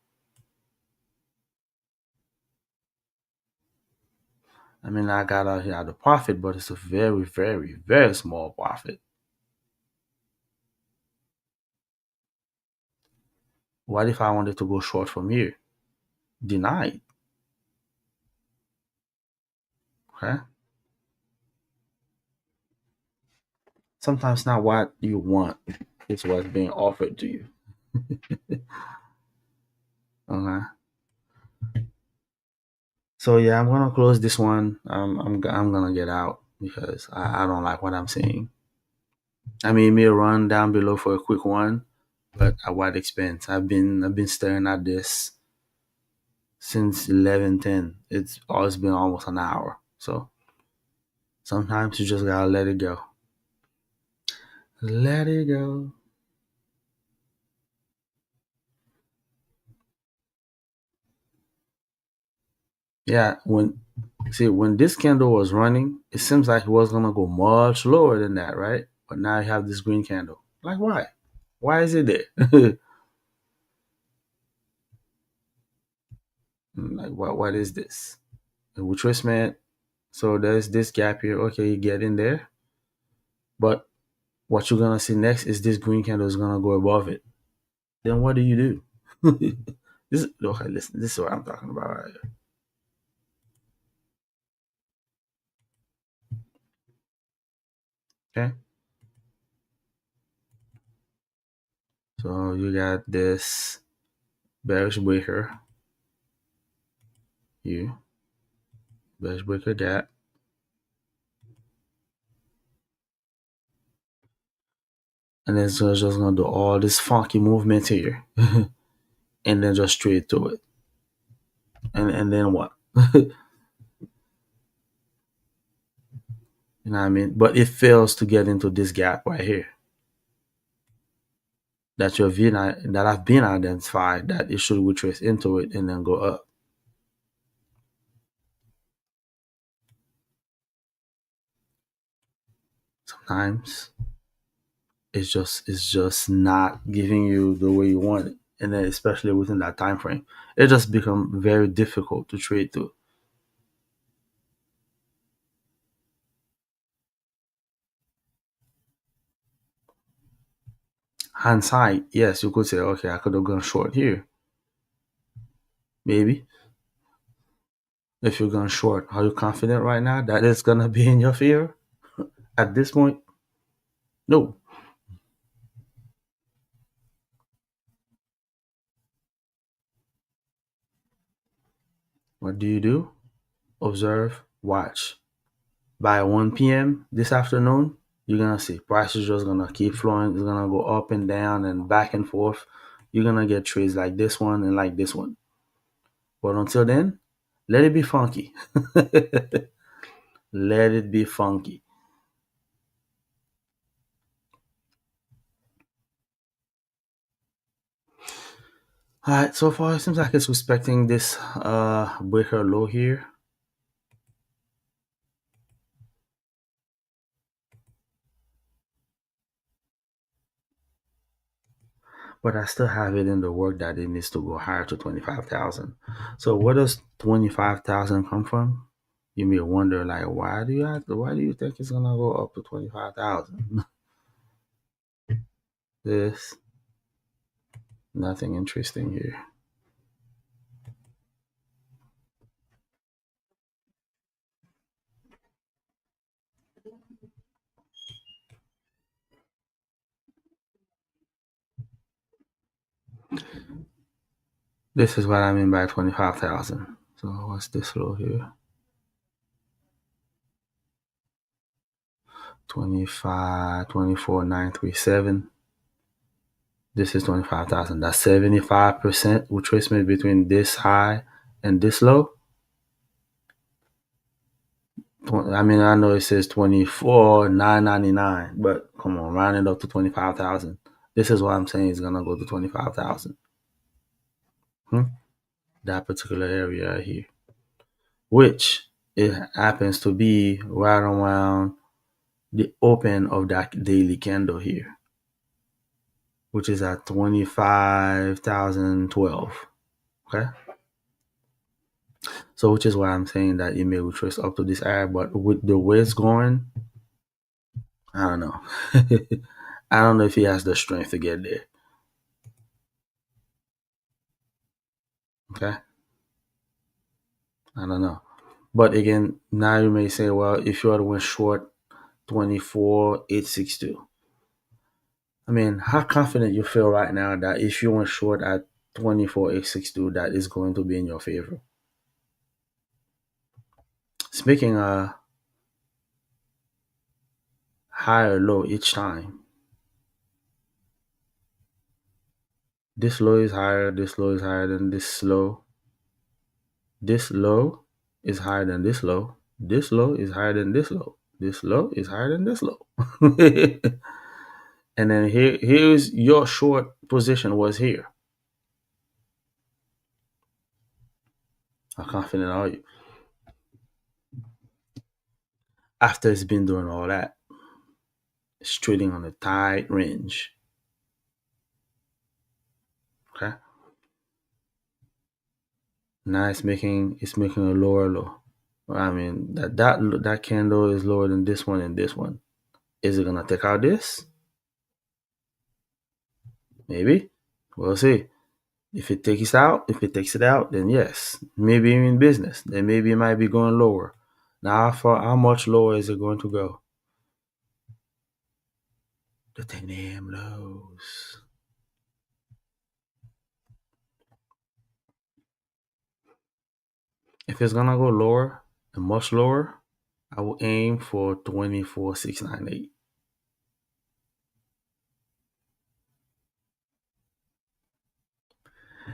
Speaker 1: I mean, I got out here at the profit, but it's a very, very, very small profit. What if I wanted to go short from here? Denied. Okay. Sometimes not what you want, it's what's being offered to you. Okay. So yeah, I'm gonna close this one. I'm gonna get out because I don't like what I'm seeing. I mean, it may run down below for a quick one, but at what expense? I've been staring at this since 11:10. It's always been almost an hour. So sometimes you just gotta let it go. Let it go. Yeah, when this candle was running, it seems like it was gonna go much lower than that, right? But now you have this green candle. Like why? Why is it there? Like what is this? A retracement. So there's this gap here. Okay, you get in there. But what you're gonna see next is this green candle is gonna go above it. Then what do you do? This okay, listen, this is what I'm talking about right here. Okay. So you got this bearish breaker here. Bearish breaker gap. And then it's just gonna do all this funky movement here. And then just straight to it. And then what? You know what I mean? But it fails to get into this gap right here. That have been identified that it should retrace into it and then go up. Sometimes it's just not giving you the way you want it. And then especially within that time frame. It just become very difficult to trade through. Hindsight, yes, you could say, okay, I could have gone short here. Maybe. If you're going short, are you confident right now that it's gonna be in your favor at this point? No. What do you do? Observe, watch. By 1 p.m. this afternoon, you're gonna see price is just gonna keep flowing. It's gonna go up and down and back and forth. You're gonna get trades like this one and like this one. But until then, Let it be funky. Let it be funky. All right, so far it seems like it's respecting this breaker low here, but I still have it in the work that it needs to go higher to 25,000. So where does 25,000 come from? You may wonder, like, why do you think it's gonna go up to 25,000? There's nothing interesting here. This is what I mean by 25,000. So what's this low here? 25, 24,937. This is 25,000. That's 75% retracement between this high and this low. I mean, I know it says 24,999, but come on, round it up to 25,000. This is what I'm saying is gonna go to 25,000. That particular area here, which it happens to be right around the open of that daily candle here, which is at 25,012. Okay. So, which is why I'm saying that it may retrace up to this area, but with the way it's going, I don't know. I don't know if he has the strength to get there. Okay. I don't know. But again, now you may say, well, if you are to went short 24,862, I mean, how confident you feel right now that if you went short at 24,862, that is going to be in your favor? Speaking of high or low each time, this low is higher, this low is higher than this low. This low is higher than this low. This low is higher than this low. This low is higher than this low. And then here's your short position was here. How confident are you? After it's been doing all that, it's trading on a tight range. Okay. Now it's making a lower low. I mean that candle is lower than this one and this one. Is it gonna take out this? Maybe. We'll see. If it takes it out, then yes, maybe you're in business. Then maybe it might be going lower. Now, for how much lower is it going to go? The 10 a.m. lows. If it's gonna go lower and much lower, I will aim for 24,698.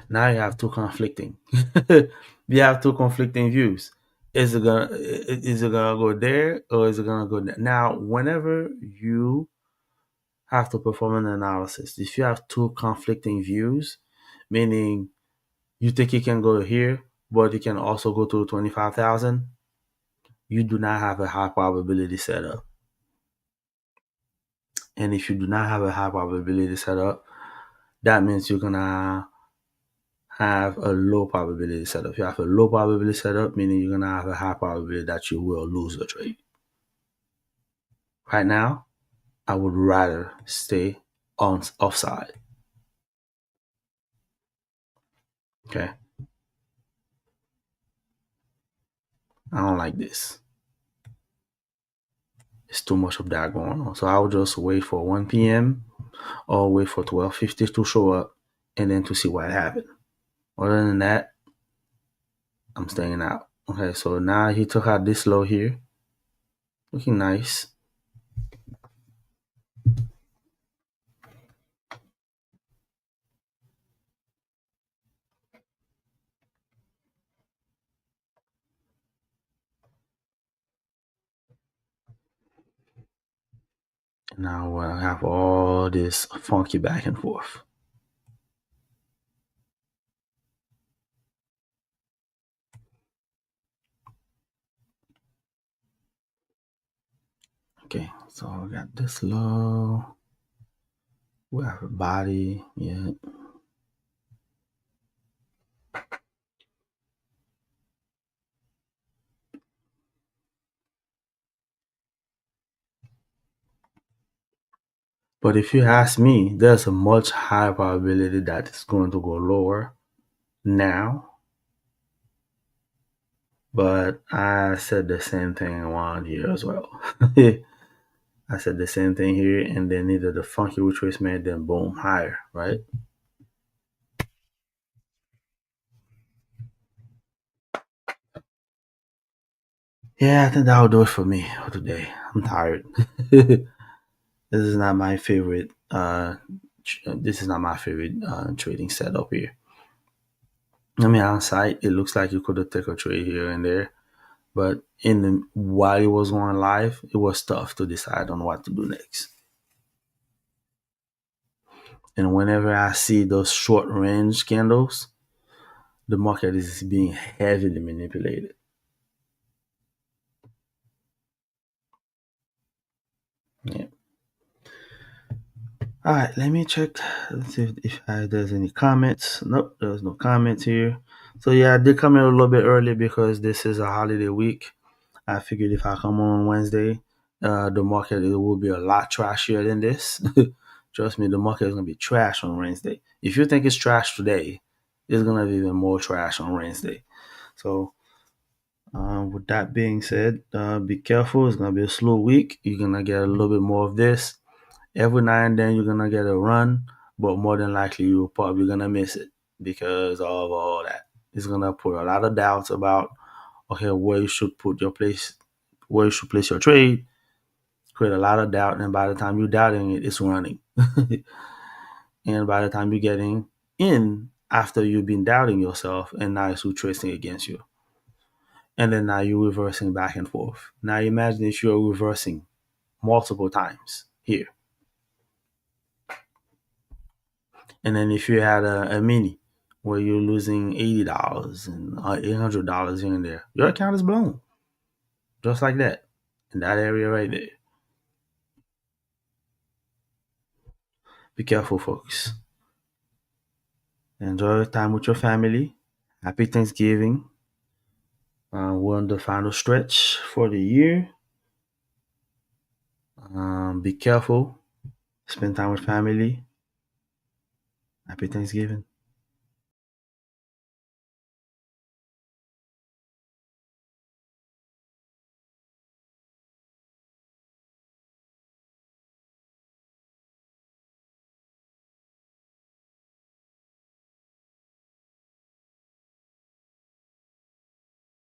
Speaker 1: Now you have two conflicting. You have two conflicting views. Is it gonna go there or is it gonna go there? Now, whenever you have to perform an analysis, if you have two conflicting views, meaning you think it can go here, but it can also go to 25,000, you do not have a high probability setup. And if you do not have a high probability setup, that means you're gonna have a low probability setup. If you have a low probability setup, meaning you're gonna have a high probability that you will lose the trade. Right now, I would rather stay on offside. Okay. I don't like this. It's too much of that going on. So I'll just wait for 1 p.m. or wait for 12:50 to show up and then to see what happened. Other than that, I'm staying out. Okay, so now he took out this low here. Looking nice. Now we'll have all this funky back and forth. Okay, so we got this low. We have a body. Yeah. But if you ask me, there's a much higher probability that it's going to go lower now. But I said the same thing around here as well. I said the same thing here, and then either the funky retracement, then boom, higher, right? Yeah, I think that'll do it for me for today. I'm tired. This is not my favorite. This is not my favorite trading setup here. I mean, on site, it looks like you could have taken a trade here and there, but in the while it was going live, it was tough to decide on what to do next. And whenever I see those short range candles, the market is being heavily manipulated. Yeah. All right, let me check. Let's see if there's any comments. Nope, there's no comments here. So yeah, I did come in a little bit early because this is a holiday week. I figured if I come on Wednesday, the market it will be a lot trashier than this. Trust me, the market is gonna be trash on Wednesday. If you think it's trash today, it's gonna be even more trash on Wednesday. So with that being said, be careful. It's gonna be a slow week. You're gonna get a little bit more of this. Every now and then you're gonna get a run, but more than likely you're probably gonna miss it because of all that. It's gonna put a lot of doubts about okay where you should put your place, where you should place your trade. Create a lot of doubt, and by the time you're doubting it, it's running. And by the time you're getting in after you've been doubting yourself, and now it's retracing against you, and then now you're reversing back and forth. Now imagine if you're reversing multiple times here. And then if you had a mini where you're losing $80 and $800 here and there, your account is blown just like that in that area right there. Be careful, folks. Enjoy your time with your family. Happy Thanksgiving. We're on the final stretch for the year. Be careful. Spend time with family. Happy Thanksgiving.